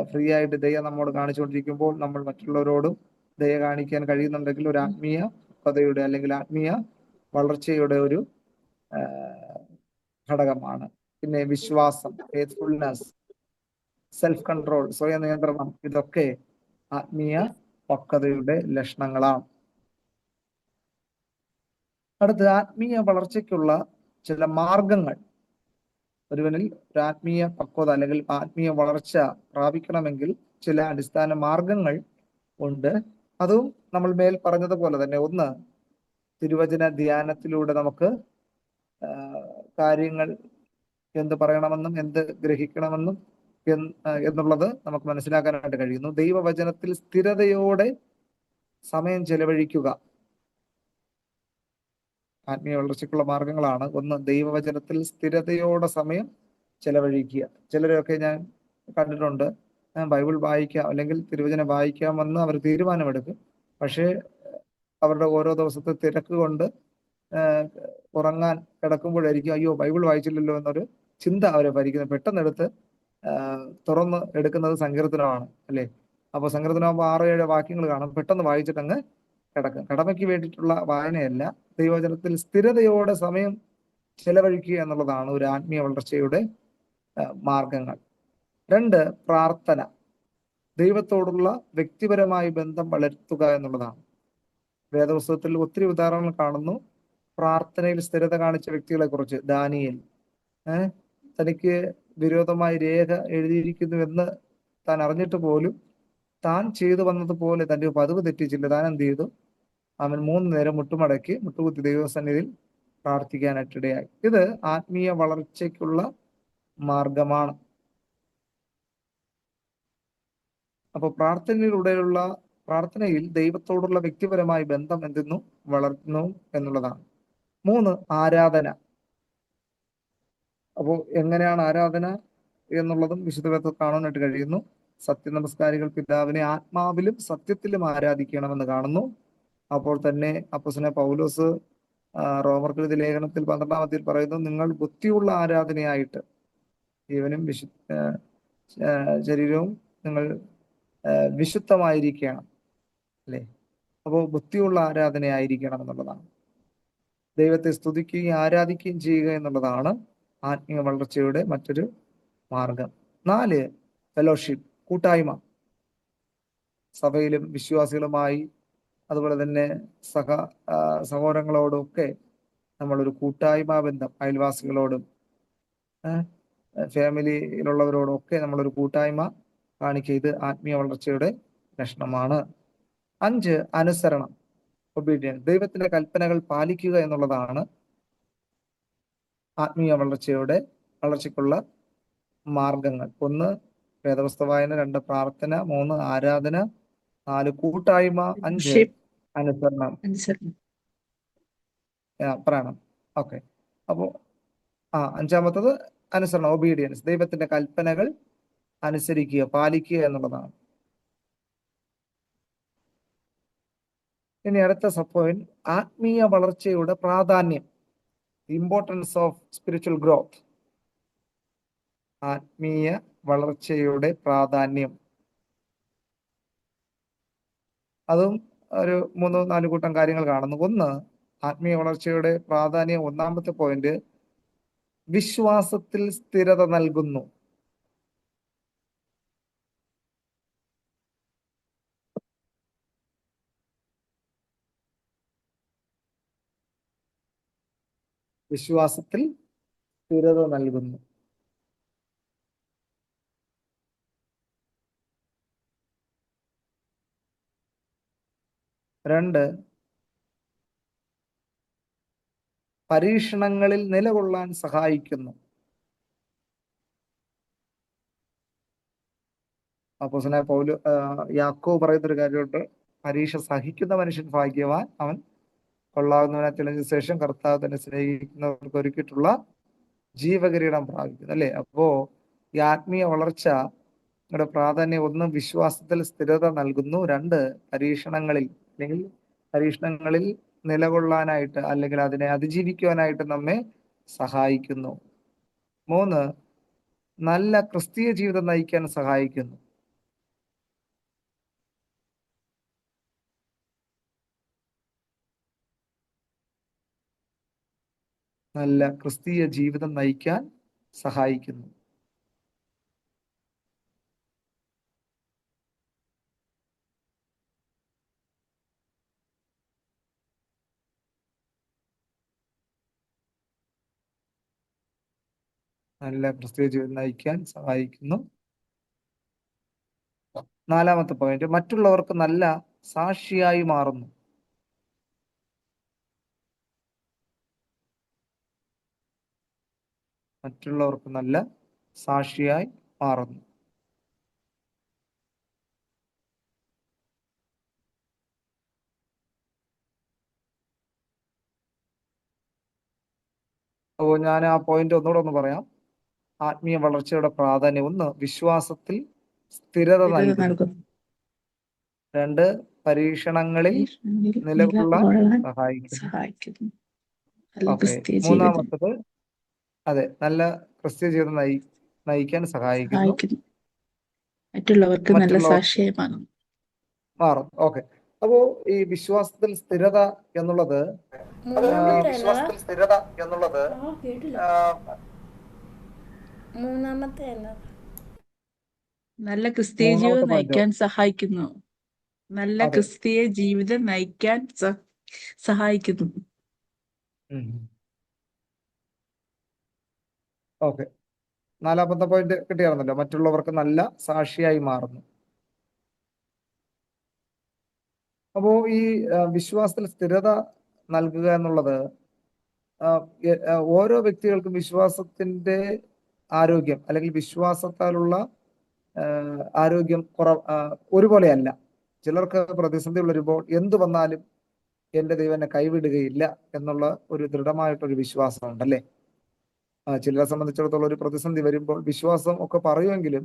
ഫ്രീ ആയിട്ട് ദയ നമ്മോട് കാണിച്ചുകൊണ്ടിരിക്കുമ്പോൾ നമ്മൾ മറ്റുള്ളവരോടും ദയ കാണിക്കാൻ കഴിയുന്നുണ്ടെങ്കിൽ ഒരു ആത്മീയ പദയുടെ അല്ലെങ്കിൽ ആത്മീയ വളർച്ചയുടെ ഒരു ഘടകമാണ്. പിന്നെ വിശ്വാസം, ഫെയ്ത്ത്ഫുൾനെസ്, സെൽഫ് കൺട്രോൾ, സ്വയം നിയന്ത്രണം, ഇതൊക്കെ ആത്മീയ പക്വതയുടെ ലക്ഷണങ്ങളാണ്. അടുത്ത ആത്മീയ വളർച്ചയ്ക്കുള്ള ചില മാർഗങ്ങൾ. ഒരുവനിൽ ഒരു ആത്മീയ പക്വത അല്ലെങ്കിൽ ആത്മീയ വളർച്ച പ്രാപിക്കണമെങ്കിൽ ചില അടിസ്ഥാന മാർഗങ്ങൾ ഉണ്ട്. അതും നമ്മൾ മേൽ പറഞ്ഞതുപോലെ തന്നെ, ഒന്ന്, തിരുവചന ധ്യാനത്തിലൂടെ നമുക്ക് കാര്യങ്ങൾ എന്ത് പറയണമെന്നും എന്ത് ഗ്രഹിക്കണമെന്നും എന്നുള്ളത് നമുക്ക് മനസ്സിലാക്കാനായിട്ട് കഴിയുന്നു. ദൈവവചനത്തിൽ സ്ഥിരതയോടെ സമയം ചെലവഴിക്കുക ആത്മീയ വളർച്ചയ്ക്കുള്ള മാർഗങ്ങളാണ്. ഒന്ന്, ദൈവവചനത്തിൽ സ്ഥിരതയോടെ സമയം ചെലവഴിക്കുക. ചിലരെയൊക്കെ ഞാൻ കണ്ടിട്ടുണ്ട്, ബൈബിൾ വായിക്കാം അല്ലെങ്കിൽ തിരുവചനം വായിക്കാമെന്ന് അവർ തീരുമാനമെടുക്കും. പക്ഷേ അവരുടെ ഓരോ ദിവസത്തെ തിരക്ക് കൊണ്ട് ഉറങ്ങാൻ കിടക്കുമ്പോഴായിരിക്കും അയ്യോ ബൈബിൾ വായിച്ചില്ലല്ലോ എന്നൊരു ചിന്ത അവരെ ഭരിക്കുന്നത്. പെട്ടെന്ന് തുറന്ന് എടുക്കുന്നത് സങ്കീർത്തനമാണ്, അല്ലേ? അപ്പോൾ സങ്കീർത്തനമാകുമ്പോൾ 6-7 വാക്യങ്ങൾ കാണും, പെട്ടെന്ന് വായിച്ചിട്ടങ്ങ് കിടക്കും. കടമയ്ക്ക് വേണ്ടിയിട്ടുള്ള വായനയല്ല, ദൈവവചനത്തിൽ സ്ഥിരതയോടെ സമയം ചെലവഴിക്കുക എന്നുള്ളതാണ് ഒരു ആത്മീയ വളർച്ചയുടെ മാർഗങ്ങൾ. 2, പ്രാർത്ഥന. ദൈവത്തോടുള്ള വ്യക്തിപരമായ ബന്ധം വളർത്തുക എന്നുള്ളതാണ്. വേദപുസ്തകത്തിൽ ഒത്തിരി ഉദാഹരണങ്ങൾ കാണുന്നു പ്രാർത്ഥനയിൽ സ്ഥിരത കാണിച്ച വ്യക്തികളെ കുറിച്ച്. ദാനിയേൽ തനിക്ക് വിരോധമായി രേഖ എഴുതിയിരിക്കുന്നുവെന്ന് താൻ അറിഞ്ഞിട്ട് പോലും താൻ ചെയ്തു വന്നതുപോലെ തന്റെ പതിവ് തെറ്റിച്ചില്ല. താൻ എന്ത് ചെയ്തു? അവൻ 3 നേരം മുട്ടുകുത്തി ദൈവസന്നിധിയിൽ പ്രാർത്ഥിക്കാനായിട്ടിടയായി. ഇത് ആത്മീയ വളർച്ചയ്ക്കുള്ള മാർഗമാണ്. അപ്പോൾ പ്രാർത്ഥനയിൽ ദൈവത്തോടുള്ള വ്യക്തിപരമായ ബന്ധം എന്തെന്നു വളർന്നു എന്നുള്ളതാണ്. 3, ആരാധന. അപ്പോൾ എങ്ങനെയാണ് ആരാധന എന്നുള്ളതും വിശുദ്ധ വേദത്തിൽ കാണാനായിട്ട് കഴിയുന്നു. സത്യനമസ്കാരികൾ പിതാവിനെ ആത്മാവിലും സത്യത്തിലും ആരാധിക്കണമെന്ന് കാണുന്നു. അപ്പോൾ തന്നെ അപ്പോസ്തലനായ പൗലോസ് റോമർക്കെഴുതിയ ലേഖനത്തിൽ 12-ാം അധ്യായത്തിൽ പറയുന്നു, നിങ്ങൾ ബുദ്ധിയുള്ള ആരാധനയായിട്ട് ജീവനും ശരീരവും നിങ്ങൾ വിശുദ്ധമായിരിക്കണം, അല്ലേ? അപ്പോൾ ബുദ്ധിയുള്ള ആരാധനയായിരിക്കണം എന്നുള്ളതാണ്. ദൈവത്തെ സ്തുതിക്കുകയും ആരാധിക്കുകയും ചെയ്യുക എന്നുള്ളതാണ് ആത്മീയ വളർച്ചയുടെ മറ്റൊരു മാർഗം. 4, ഫെലോഷിപ്പ്, കൂട്ടായ്മ. സഭയിലും വിശ്വാസികളുമായി അതുപോലെ തന്നെ സഹോദരങ്ങളോടും ഒക്കെ നമ്മളൊരു കൂട്ടായ്മ ബന്ധം, അയൽവാസികളോടും ഫാമിലിയിലുള്ളവരോടും ഒക്കെ നമ്മളൊരു കൂട്ടായ്മ കാണിക്കുക. ഇത് ആത്മീയ വളർച്ചയുടെ ലക്ഷണമാണ്. 5, അനുസരണം, ഒബീഡിയൻസ്. ദൈവത്തിന്റെ കൽപ്പനകൾ പാലിക്കുക എന്നുള്ളതാണ് ആത്മീയ വളർച്ചയ്ക്കുള്ള മാർഗങ്ങൾ. 1, വേദപുസ്തക വായന, 2, പ്രാർത്ഥന, 3, ആരാധന, 4, കൂട്ടായ്മ, 5, അനുസരണം. പറയണം. ഓക്കെ. അപ്പോ 5-മത്തത് അനുസരണം, ഒബീഡിയൻസ്. ദൈവത്തിന്റെ കൽപ്പനകൾ അനുസരിക്കുക, പാലിക്കുക എന്നുള്ളതാണ്. ഇനി അടുത്ത പോയിന്റ്, ആത്മീയ വളർച്ചയുടെ പ്രാധാന്യം, ഇമ്പോർട്ടൻസ് ഓഫ് സ്പിരിച്വൽ ഗ്രോത്ത്. ആത്മീയ വളർച്ചയുടെ പ്രാധാന്യം. അതും ഒരു 3-4 കൂട്ടം കാര്യങ്ങൾ കാണുന്നു. 1, ആത്മീയ വളർച്ചയുടെ പ്രാധാന്യം. 1-മത്തെ പോയിന്റ്, വിശ്വാസത്തിൽ സ്ഥിരത നൽകുന്നു. വിശ്വാസത്തിൽ സ്ഥിരത നൽകുന്നു. രണ്ട്, പരീക്ഷണങ്ങളിൽ നിലകൊള്ളാൻ സഹായിക്കുന്നു. അപ്പോസ്തലനായ യാക്കോബ് പറയുന്ന ഒരു കാര്യമുണ്ട്, പരീക്ഷ സഹിക്കുന്ന മനുഷ്യൻ ഭാഗ്യവാൻ, അവൻ കൊള്ളാവുന്നവനെ തെളിഞ്ഞ ശേഷം കർത്താവ് തന്നെ സ്നേഹിക്കുന്നവർക്ക് ഒരുക്കിയിട്ടുള്ള ജീവകിരീടം പ്രാപിക്കുന്നു. അല്ലേ? അപ്പോ ഈ ആത്മീയ വളർച്ച പ്രാധാന്യം, ഒന്ന് വിശ്വാസത്തിൽ സ്ഥിരത നൽകുന്നു, രണ്ട് പരീക്ഷണങ്ങളിൽ നിലകൊള്ളാനായിട്ട് അല്ലെങ്കിൽ അതിനെ അതിജീവിക്കുവാനായിട്ട് നമ്മെ സഹായിക്കുന്നു. മൂന്ന്, നല്ല ക്രിസ്തീയ ജീവിതം നയിക്കാൻ സഹായിക്കുന്നു. നല്ല ക്രിസ്തീയ ജീവിതം നയിക്കാൻ സഹായിക്കുന്നു. നല്ല ക്രിസ്തീയ ജീവിതം നയിക്കാൻ സഹായിക്കുന്നു. നാലാമത്തെ പോയിന്റ്, മറ്റുള്ളവർക്ക് നല്ല സാക്ഷിയായി മാറുന്നു. മറ്റുള്ളവർക്ക് നല്ല സാക്ഷിയായി മാറുന്നു. അപ്പോൾ ഞാൻ ആ പോയിന്റ് ഒന്നുകൂടെ ഒന്ന് പറയാം. ആത്മീയ വളർച്ചയുടെ പ്രാധാന്യം, ഒന്ന് വിശ്വാസത്തിൽ സ്ഥിരത നൽകുന്നു, രണ്ട് പരീക്ഷണങ്ങളിൽ നിലകൊള്ളാൻ സഹായിക്കുന്നു. ഓക്കെ, മൂന്നാമത്തത് അതെ, നല്ല ക്രിസ്തീയ ജീവിതം നയിക്കാൻ സഹായിക്കുന്നു, മറ്റുള്ളവർക്ക് നല്ല സാക്ഷിയായി മാറും. ഓക്കെ, അപ്പോ ഈ വിശ്വാസത്തിൽ സ്ഥിരത എന്നുള്ളത് മൂന്നാമത്തെ നല്ല ക്രിസ്തീയ ജീവിതം നയിക്കാൻ സഹായിക്കുന്നു. നല്ല ക്രിസ്തീയ ജീവിതം നയിക്കാൻ സഹായിക്കുന്നു. ഓക്കെ, നാലാമത്തെ പോയിന്റ് കിട്ടിയായിരുന്നല്ലോ, മറ്റുള്ളവർക്ക് നല്ല സാക്ഷിയായി മാറുന്നു. അപ്പോ ഈ വിശ്വാസത്തിൽ സ്ഥിരത നൽകുക എന്നുള്ളത് ഓരോ വ്യക്തികൾക്കും വിശ്വാസത്തിന്റെ ആരോഗ്യം അല്ലെങ്കിൽ വിശ്വാസത്താലുള്ള ആരോഗ്യം ഒരുപോലെയല്ല. ചിലർക്ക് പ്രതിസന്ധി വരുമ്പോൾ എന്തു വന്നാലും എൻ്റെ ദൈവം എന്നെ കൈവിടുകയില്ല എന്നുള്ള ഒരു ദൃഢമായിട്ടൊരു വിശ്വാസം ഉണ്ടല്ലേ. ചിലരെ സംബന്ധിച്ചിടത്തോളം ഒരു പ്രതിസന്ധി വരുമ്പോൾ വിശ്വാസം ഒക്കെ പറയുമെങ്കിലും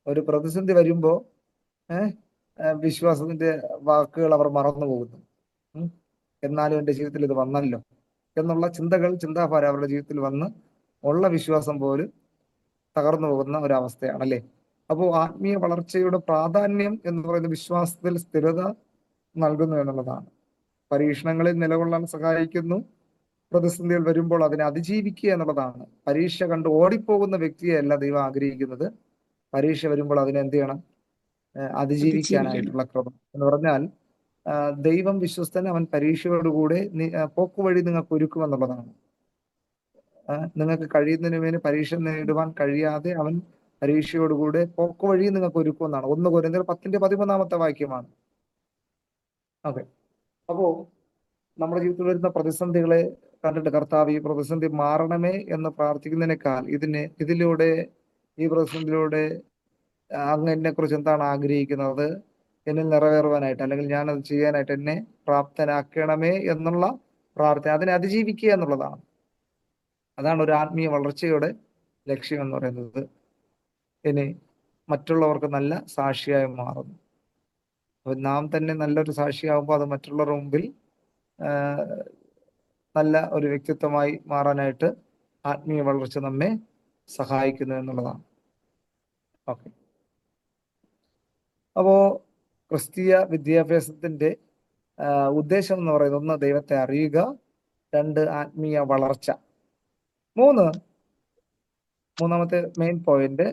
ഒരു പ്രതിസന്ധി വരുമ്പോൾ വിശ്വാസത്തിന്റെ വാക്കുകൾ അവർ മറന്നു പോകുന്നു. എന്നാലും എൻ്റെ ജീവിതത്തിൽ ഇത് വന്നല്ലോ എന്നുള്ള ചിന്താഭാരം അവരുടെ ജീവിതത്തിൽ വന്ന് ഉള്ള വിശ്വാസം പോലും തകർന്നു പോകുന്ന ഒരവസ്ഥയാണല്ലേ. അപ്പോൾ ആത്മീയ വളർച്ചയുടെ പ്രാധാന്യം എന്ന് പറയുന്നത് വിശ്വാസത്തിൽ സ്ഥിരത നൽകുന്നു എന്നുള്ളതാണ്. പരീക്ഷണങ്ങളിൽ നിലകൊള്ളാൻ സഹായിക്കുന്നു, പ്രതിസന്ധികൾ വരുമ്പോൾ അതിനെ അതിജീവിക്കുക എന്നുള്ളതാണ്. പരീക്ഷ കണ്ട് ഓടിപ്പോകുന്ന വ്യക്തിയെയല്ല ദൈവം ആഗ്രഹിക്കുന്നത്, പരീക്ഷ വരുമ്പോൾ അതിനെ എന്ത് ചെയ്യണം? അതിജീവിക്കാനായിട്ടുള്ള ക്രമം എന്ന് പറഞ്ഞാൽ ദൈവം വിശ്വസ്തൻ, അവൻ പരീക്ഷയോടുകൂടെ പോക്കുവഴി നിങ്ങൾക്ക് ഒരുക്കുമെന്നുള്ളതാണ്. നിങ്ങൾക്ക് കഴിയുന്നതിന് വേണ്ടി പരീക്ഷ നേടുവാൻ കഴിയാതെ അവൻ പരീക്ഷയോടുകൂടെ പോക്കുവഴി നിങ്ങൾക്ക് ഒരുക്കുമെന്നാണ്. 1 കൊരിന്ത്യർ 10:13 വാക്യമാണ്. ഓക്കെ, അപ്പോ നമ്മുടെ ജീവിതത്തിൽ വരുന്ന പ്രതിസന്ധികളെ കണ്ടിട്ട് കർത്താവ് ഈ പ്രതിസന്ധി മാറണമേ എന്ന് പ്രാർത്ഥിക്കുന്നതിനേക്കാൾ ഈ പ്രതിസന്ധിയിലൂടെ അങ്ങ് എന്നെ കുറിച്ച് എന്താണ് ആഗ്രഹിക്കുന്നത്, എന്നിൽ നിറവേറുവാനായിട്ട് അല്ലെങ്കിൽ ഞാനത് ചെയ്യാനായിട്ട് എന്നെ പ്രാപ്തനാക്കണമേ എന്നുള്ള പ്രാർത്ഥന, അതിനെ അതിജീവിക്കുക എന്നുള്ളതാണ്. അതാണ് ഒരു ആത്മീയ വളർച്ചയുടെ ലക്ഷ്യം എന്ന് പറയുന്നത്. ഇനി മറ്റുള്ളവർക്ക് നല്ല സാക്ഷിയായി മാറുന്നു. അപ്പോൾ നാം തന്നെ നല്ലൊരു സാക്ഷിയാകുമ്പോൾ അത് മറ്റുള്ളവരുടെ മുമ്പിൽ നല്ല ഒരു വ്യക്തിത്വമായി മാറാനായിട്ട് ആത്മീയ വളർച്ച നമ്മെ സഹായിക്കുന്നു എന്നുള്ളതാണ്. ഓക്കെ, അപ്പോ ക്രിസ്തീയ വിദ്യാഭ്യാസത്തിന്റെ ഉദ്ദേശം എന്ന് പറയുന്നത്, 1 ദൈവത്തെ അറിയുക, 2 ആത്മീയ വളർച്ച, മൂന്നാമത്തെ മെയിൻ പോയിന്റ്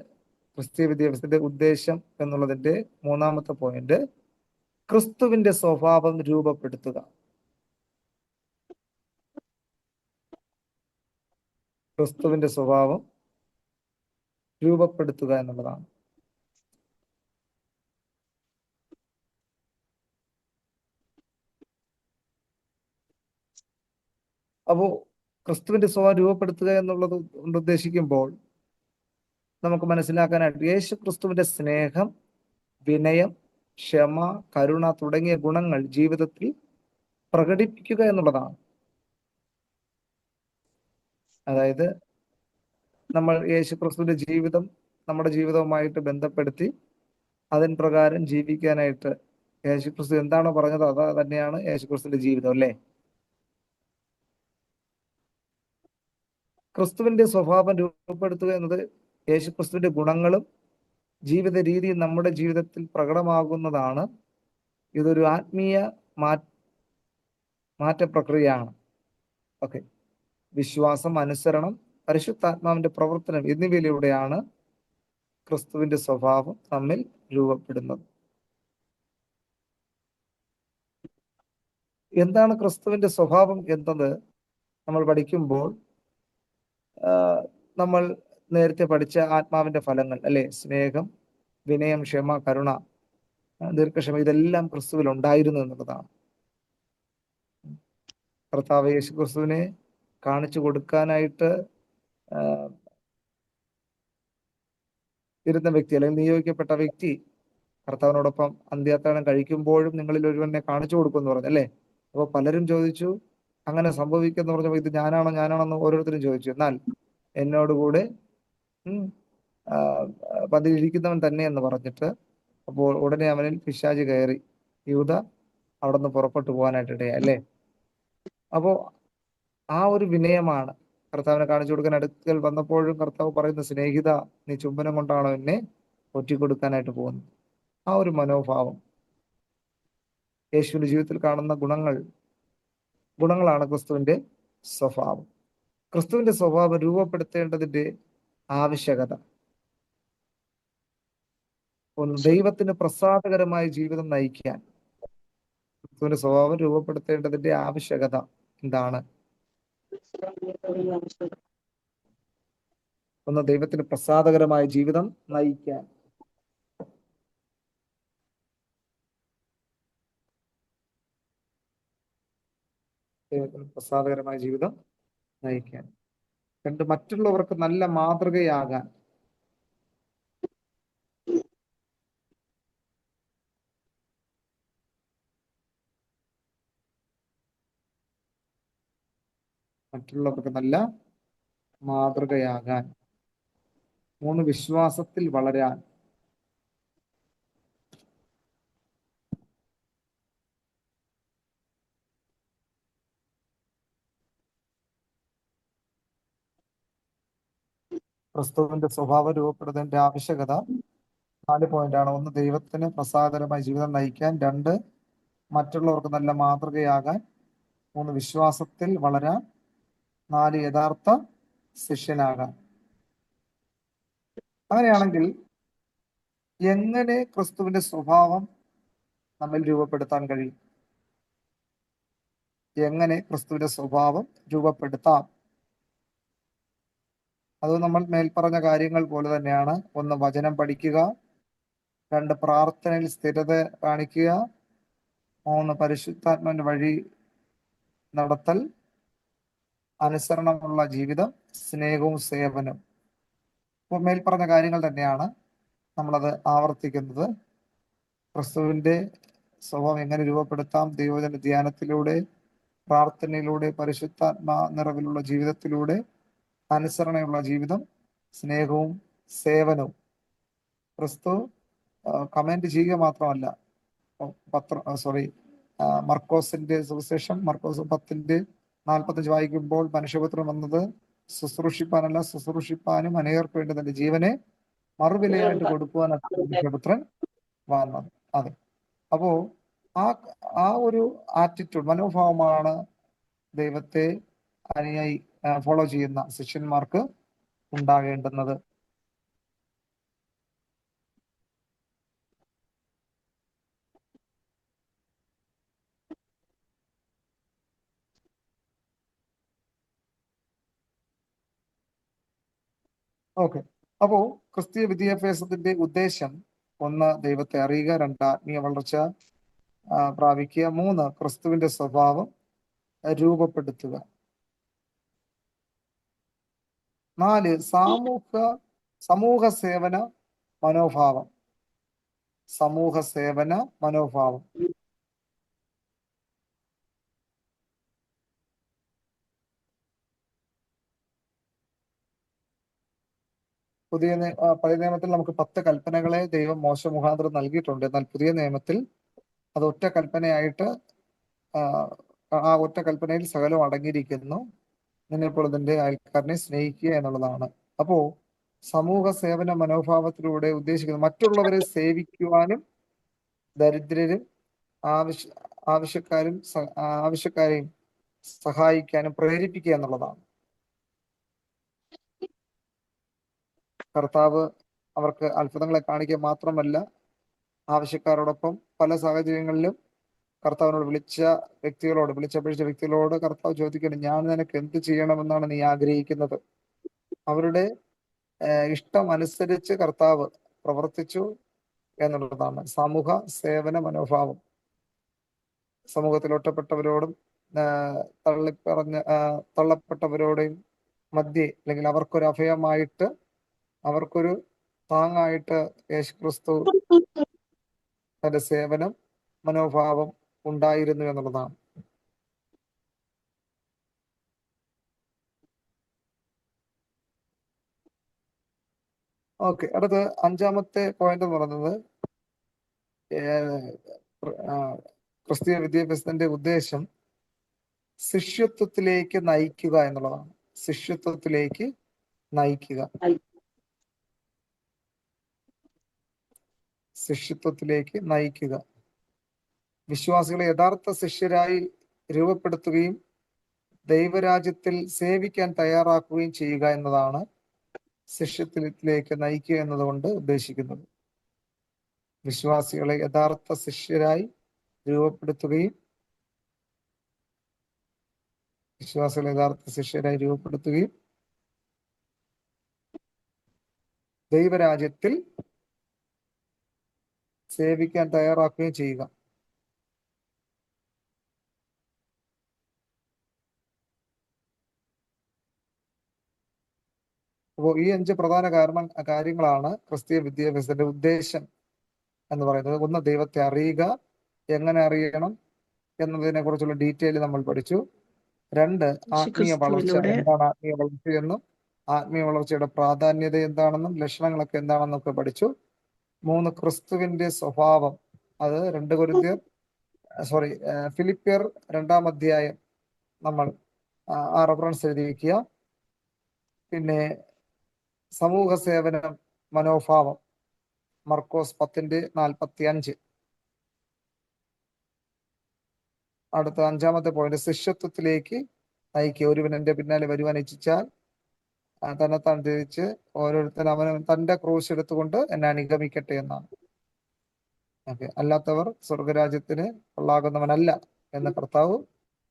ക്രിസ്തീയ വിദ്യാഭ്യാസത്തിന്റെ ഉദ്ദേശം എന്നുള്ളതിന്റെ മൂന്നാമത്തെ പോയിന്റ് ക്രിസ്തുവിന്റെ സ്വഭാവം രൂപപ്പെടുത്തുക. ക്രിസ്തുവിന്റെ സ്വഭാവം രൂപപ്പെടുത്തുക എന്നുള്ളതാണ്. അപ്പോ ക്രിസ്തുവിന്റെ സ്വഭാവം രൂപപ്പെടുത്തുക എന്നുള്ളത് കൊണ്ട് ഉദ്ദേശിക്കുമ്പോൾ നമുക്ക് മനസ്സിലാക്കാനായിട്ട് യേശു ക്രിസ്തുവിന്റെ സ്നേഹം, വിനയം, ക്ഷമ, കരുണ തുടങ്ങിയ ഗുണങ്ങൾ ജീവിതത്തിൽ പ്രകടിപ്പിക്കുക എന്നുള്ളതാണ്. അതായത് നമ്മൾ യേശു ക്രിസ്തുവിന്റെ ജീവിതം നമ്മുടെ ജീവിതവുമായിട്ട് ബന്ധപ്പെടുത്തി അതിൻ പ്രകാരം ജീവിക്കാനായിട്ട് യേശു ക്രിസ്തു എന്താണോ പറഞ്ഞത് അത് തന്നെയാണ് യേശു ക്രിസ്തുവിന്റെ ജീവിതം, അല്ലേ? ക്രിസ്തുവിന്റെ സ്വഭാവം രൂപപ്പെടുത്തുക എന്നത് യേശു ക്രിസ്തുവിന്റെ ഗുണങ്ങളും ജീവിത രീതിയും നമ്മുടെ ജീവിതത്തിൽ പ്രകടമാകുന്നതാണ്. ഇതൊരു ആത്മീയ മാറ്റ പ്രക്രിയയാണ്. ഓക്കെ, വിശ്വാസം, അനുസരണം, പരിശുദ്ധാത്മാവിന്റെ പ്രവർത്തനം എന്നിവയിലൂടെയാണ് ക്രിസ്തുവിന്റെ സ്വഭാവം നമ്മിൽ രൂപപ്പെടുന്നത്. എന്താണ് ക്രിസ്തുവിന്റെ സ്വഭാവം എന്നത് നമ്മൾ പഠിക്കുമ്പോൾ നമ്മൾ നേരത്തെ പഠിച്ച ആത്മാവിന്റെ ഫലങ്ങൾ, അല്ലെ? സ്നേഹം, വിനയം, ക്ഷമ, കരുണ, ദീർഘക്ഷമ, ഇതെല്ലാം ക്രിസ്തുവിൽ ഉണ്ടായിരുന്നു എന്നുള്ളതാണ്. കർത്താവ് യേശു ക്രിസ്തുവിനെ കാണിച്ചു കൊടുക്കാനായിട്ട് ഇരുന്ന വ്യക്തി, അല്ലെങ്കിൽ നിയോഗിക്കപ്പെട്ട വ്യക്തി കർത്താവിനോടൊപ്പം അന്ത്യാത്താഴം കഴിക്കുമ്പോഴും നിങ്ങളിൽ ഒരുവനെ കാണിച്ചു കൊടുക്കുമെന്ന് പറഞ്ഞു, അല്ലേ? അപ്പോൾ പലരും ചോദിച്ചു, അങ്ങനെ സംഭവിക്കുമെന്ന് പറഞ്ഞപ്പോൾ ഇത് ഞാനാണെന്ന് ഓരോരുത്തരും ചോദിച്ചു. എന്നാൽ എന്നോടുകൂടെ പതിയിരിക്കുന്നവൻ തന്നെ എന്ന് പറഞ്ഞിട്ട് അപ്പോൾ ഉടനെ അവനിൽ പിശാച് കയറി യൂദ അവിടെ നിന്ന് പുറപ്പെട്ടു പോകാനായിട്ടിടയാ, അല്ലേ? അപ്പോ ആ ഒരു വിനയമാണ് കർത്താവിനെ കാണിച്ചു കൊടുക്കാൻ അടുക്കൽ വന്നപ്പോഴും കർത്താവ് പറയുന്ന, സ്നേഹിത, നീ ചുംബനം കൊണ്ടാണോ എന്നെ ഒറ്റിക്കൊടുക്കാനായിട്ട് പോകുന്നത്? ആ ഒരു മനോഭാവം യേശുവിന്റെ ജീവിതത്തിൽ കാണുന്ന ഗുണങ്ങളാണ് ക്രിസ്തുവിന്റെ സ്വഭാവം. ക്രിസ്തുവിന്റെ സ്വഭാവം രൂപപ്പെടുത്തേണ്ടതിന്റെ ആവശ്യകത. ഒന്ന്, ദൈവത്തിന് പ്രസാദകരമായ ജീവിതം നയിക്കാൻ ക്രിസ്തുവിന്റെ സ്വഭാവം രൂപപ്പെടുത്തേണ്ടതിന്റെ ആവശ്യകത എന്താണ്? ഒന്ന്, ദൈവത്തിന് പ്രസാദകരമായ ജീവിതം നയിക്കാൻ. ദൈവത്തിന് പ്രസാദകരമായ ജീവിതം നയിക്കാൻ. രണ്ട്, മറ്റുള്ളവർക്ക് നല്ല മാതൃകയാകാൻ. മറ്റുള്ളവർക്ക് നല്ല മാതൃകയാകാൻ. മൂന്ന്, വിശ്വാസത്തിൽ വളരാൻ. ക്രിസ്തുവിന്റെ സ്വഭാവം രൂപപ്പെടുന്നതിന്റെ ആവശ്യകത 4 പോയിന്റാണ്. ഒന്ന്, ദൈവത്തിന് പ്രസാദകരമായ ജീവിതം നയിക്കാൻ. 2, മറ്റുള്ളവർക്ക് നല്ല മാതൃകയാകാൻ. 3, വിശ്വാസത്തിൽ വളരാൻ. 4, യഥാർത്ഥ ശിഷ്യനാകാൻ. അങ്ങനെയാണെങ്കിൽ എങ്ങനെ ക്രിസ്തുവിന്റെ സ്വഭാവം നമ്മിൽ രൂപപ്പെടുത്താൻ കഴിയും? എങ്ങനെ ക്രിസ്തുവിന്റെ സ്വഭാവം രൂപപ്പെടുത്താം? അത് നമ്മൾ മേൽപ്പറഞ്ഞ കാര്യങ്ങൾ പോലെ തന്നെയാണ്. 1, വചനം പഠിക്കുക. 2, പ്രാർത്ഥനയിൽ സ്ഥിരത കാണിക്കുക. 3, പരിശുദ്ധാത്മാവിന്റെ വഴി നടത്തൽ, അനുസരണമുള്ള ജീവിതം, സ്നേഹവും സേവനവും. അപ്പോൾ മേൽപ്പറഞ്ഞ കാര്യങ്ങൾ തന്നെയാണ് നമ്മളത് ആവർത്തിക്കുന്നത്. ക്രിസ്തുവിന്റെ സ്വഭാവം എങ്ങനെ രൂപപ്പെടുത്താം? ദൈവവചന ധ്യാനത്തിലൂടെ, പ്രാർത്ഥനയിലൂടെ, പരിശുദ്ധാത്മാ നിറവിലുള്ള ജീവിതത്തിലൂടെ, അനുസരണയുള്ള ജീവിതം, സ്നേഹവും സേവനവും. ക്രിസ്തു കമന്റ് ചെയ്യുക മാത്രമല്ല, മർക്കോസിന്റെ സുവിശേഷം, മർക്കോസ് 10:45 വായിക്കുമ്പോൾ, മനുഷ്യപുത്രൻ വന്നത് ശുശ്രൂഷിപ്പാനല്ല, ശുശ്രൂഷിപ്പാനും അനേകർക്ക് വേണ്ടി തന്റെ ജീവനെ മറുവിലയായിട്ട് കൊടുക്കുവാനാണ് മനുഷ്യപുത്രൻ വന്നത്. അതെ, അപ്പോ ആ ഒരു ആറ്റിറ്റ്യൂഡ്, മനോഭാവമാണ് ദൈവത്തെ അനുയായി ഫോളോ ചെയ്യുന്ന ശിഷ്യന്മാർക്ക് ഉണ്ടാകേണ്ടുന്നത്. ഓക്കെ. അപ്പോ ക്രിസ്തീയ വിദ്യാഭ്യാസത്തിന്റെ ഉദ്ദേശം 1 ദൈവത്തെ അറിയുക, 2 ആത്മീയ വളർച്ച പ്രാപിക്കുക, 3 ക്രിസ്തുവിന്റെ സ്വഭാവം രൂപപ്പെടുത്തുക, 4 സമൂഹ സേവന മനോഭാവം. സമൂഹ സേവന മനോഭാവം. പഴയ നിയമത്തിൽ നമുക്ക് 10 കൽപ്പനകളെ ദൈവം മോശ മുഖാന്തരം നൽകിയിട്ടുണ്ട്. എന്നാൽ പുതിയ നിയമത്തിൽ അത് ഒറ്റ കൽപ്പനയായിട്ട് ആ ഒറ്റ കൽപ്പനയിൽ സകലവും അടങ്ങിയിരിക്കുന്നു. നിന്നെപ്പോൾ നിന്റെ അയൽക്കാരനെ സ്നേഹിക്കുക എന്നുള്ളതാണ്. അപ്പോ സമൂഹ സേവന മനോഭാവത്തിലൂടെ ഉദ്ദേശിക്കുന്നത് മറ്റുള്ളവരെ സേവിക്കുവാനും ദരിദ്രരും ആവശ്യക്കാരെയും സഹായിക്കാനും പ്രേരിപ്പിക്കുക എന്നുള്ളതാണ്. കർത്താവ് അവർക്ക് അത്ഭുതങ്ങളെ കാണിക്കുക മാത്രമല്ല, ആവശ്യക്കാരോടൊപ്പം പല സാഹചര്യങ്ങളിലും കർത്താവിനോട് വിളിച്ചപേക്ഷിച്ച വ്യക്തികളോട് കർത്താവ് ചോദിക്കണം, ഞാൻ നിനക്ക് എന്ത് ചെയ്യണമെന്നാണ് നീ ആഗ്രഹിക്കുന്നത്? അവരുടെ ഇഷ്ടം അനുസരിച്ച് കർത്താവ് പ്രവർത്തിച്ചു എന്നുള്ളതാണ് സമൂഹ സേവന മനോഭാവം. സമൂഹത്തിൽ ഒറ്റപ്പെട്ടവരോടും തള്ളപ്പെട്ടവരോടെയും മധ്യേ, അല്ലെങ്കിൽ അവർക്കൊരു അഭയമായിട്ട്, അവർക്കൊരു താങ്ങായിട്ട് യേശുക്രിസ്തു തന്റെ സേവനം മനോഭാവം ഉണ്ടായിരുന്നു എന്നുള്ളതാണ്. ഓക്കെ. അടുത്ത് 5-ാമത്തെ പോയിന്റ് എന്ന് പറയുന്നത് ക്രിസ്തീയ വിദ്യാഭ്യാസത്തിന്റെ ഉദ്ദേശം ശിഷ്യത്വത്തിലേക്ക് നയിക്കുക എന്നുള്ളതാണ്. ശിഷ്യത്വത്തിലേക്ക് നയിക്കുക. ശിഷ്യത്വത്തിലേക്ക് നയിക്കുക. വിശ്വാസികളെ യഥാർത്ഥ ശിഷ്യരായി രൂപപ്പെടുത്തുകയും ദൈവരാജ്യത്തിൽ സേവിക്കാൻ തയ്യാറാക്കുകയും ചെയ്യുക എന്നതാണ് ശിഷ്യത്വത്തിലേക്ക് നയിക്കുക എന്നതുകൊണ്ട് ഉദ്ദേശിക്കുന്നത്. വിശ്വാസികളെ യഥാർത്ഥ ശിഷ്യരായി രൂപപ്പെടുത്തുകയും ദൈവരാജ്യത്തിൽ സേവിക്കാൻ തയ്യാറാക്കുകയും ചെയ്യുക. അപ്പോൾ ഈ 5 പ്രധാന കാര്യങ്ങളാണ് ക്രിസ്തീയ വിദ്യാഭ്യാസത്തിന്റെ ഉദ്ദേശം എന്ന് പറയുന്നത്. 1 ദൈവത്തെ അറിയുക, എങ്ങനെ അറിയണം എന്നതിനെ കുറിച്ചുള്ള ഡീറ്റെയിൽ നമ്മൾ പഠിച്ചു. 2 ആത്മീയ വളർച്ച, എന്താണ് ആത്മീയ വളർച്ചയെന്നും ആത്മീയ വളർച്ചയുടെ പ്രാധാന്യത എന്താണെന്നും ലക്ഷണങ്ങളൊക്കെ എന്താണെന്നൊക്കെ പഠിച്ചു. 3 ക്രിസ്തുവിന്റെ സ്വഭാവം, അത് ഫിലിപ്പിയർ 2-ാം അധ്യായം നമ്മൾ ആ റെഫറൻസ് എഴുതി വയ്ക്കുക. പിന്നെ സമൂഹ സേവന മനോഭാവം, മർക്കോസ് 10:45. അടുത്ത 5-ാമത്തെ പോയിന്റ് ശിഷ്യത്വത്തിലേക്ക് നയിക്കുക. ഒരുവൻ എൻ്റെ പിന്നാലെ വരുവാൻ ഇച്ഛിച്ചാൽ തന്നെത്താൻ തിരിച്ച് ഓരോരുത്തർ അവൻ തന്റെ ക്രൂശ് എടുത്തുകൊണ്ട് എന്നെ അനുഗമിക്കട്ടെ എന്നാണ്. ഓക്കെ. അല്ലാത്തവർ സ്വർഗരാജ്യത്തിന് കൊള്ളാകുന്നവനല്ല എന്ന് കർത്താവ്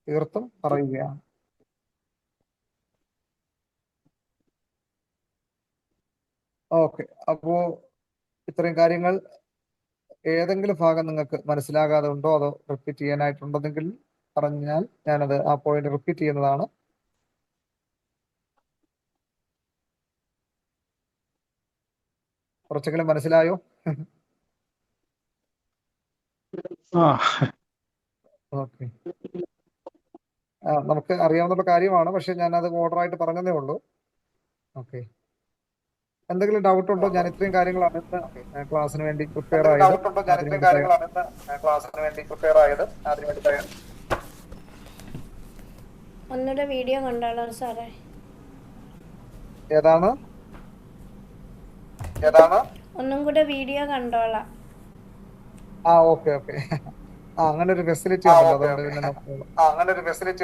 തീർത്തും പറയുകയാണ്. ഓക്കെ. അപ്പോ ഇത്രയും കാര്യങ്ങൾ ഏതെങ്കിലും ഭാഗം നിങ്ങൾക്ക് മനസ്സിലാകാതെ ഉണ്ടോ, അതോ റിപ്പീറ്റ് ചെയ്യാനായിട്ടുണ്ടെങ്കിൽ പറഞ്ഞാൽ ഞാനത് ആ പോയിന്റ് റിപ്പീറ്റ് ചെയ്യുന്നതാണ്. കുറച്ചെങ്കിലും മനസ്സിലായോ? ഓക്കെ. നമുക്ക് അറിയാവുന്ന കാര്യമാണ്, പക്ഷെ ഞാനത് ഓർഡറായിട്ട് പറഞ്ഞതേ ഉള്ളൂ. ഓക്കെ. എന്തെങ്കിലും ഡൗട്ട് ഉണ്ടോ? ഞാൻ ഇത്രയും കാര്യങ്ങളാണ് ക്ലാസ്സിന് വേണ്ടി പ്രിപ്പയർ ആയത്. ഒന്നുകൂടെ വീഡിയോ കണ്ടോളാം സാറേ. ഏതാണ്? ഒന്നും കൂടെ വീഡിയോ കണ്ടോളാം. ഓക്കെ. അങ്ങനെ ഒരു ഫെസിലിറ്റി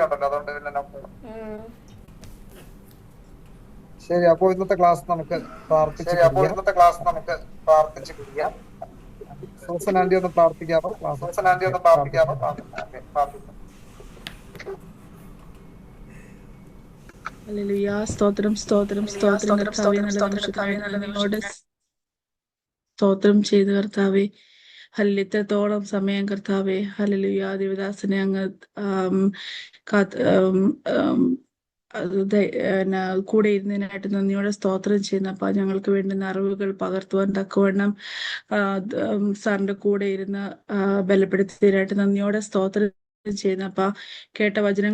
ഉണ്ടല്ലോ, അതുകൊണ്ട് പിന്നെ ശരി. അപ്പോ ഇന്നത്തെ ക്ലാസ് നമുക്ക് പ്രാർത്ഥിച്ച് പിരിയാം. സൂസൻ ആന്റി ഒന്ന് പ്രാർത്ഥിക്കാമോ? ഹല്ലേലൂയ. സ്തോത്രം സ്തോത്രം സ്തോത്രം കർത്താവേ, നല്ല നിമിഷത്തിനായി നന്ദിയോടെ സ്തോത്രം ചെയ്ത് കർത്താവേ. ഇത്രത്തോളം സമയം കർത്താവേ, ഹല്ലേലൂയ, ദേവദാസനെ അങ്ങ് കൂടെ ഇരുന്നതിനായിട്ട് നന്ദിയോടെ സ്തോത്രം ചെയ്യുന്നപ്പ. ഞങ്ങൾക്ക് വേണ്ടുന്ന അറിവുകൾ പകർത്തുവാൻ തക്കവണ്ണം സാറിന്റെ കൂടെ ഇരുന്ന് ബലപ്പെടുത്തിയതിനായിട്ട് നന്ദിയോടെ സ്തോത്രം ചെയ്യുന്നപ്പ. കേട്ട വചനങ്ങൾ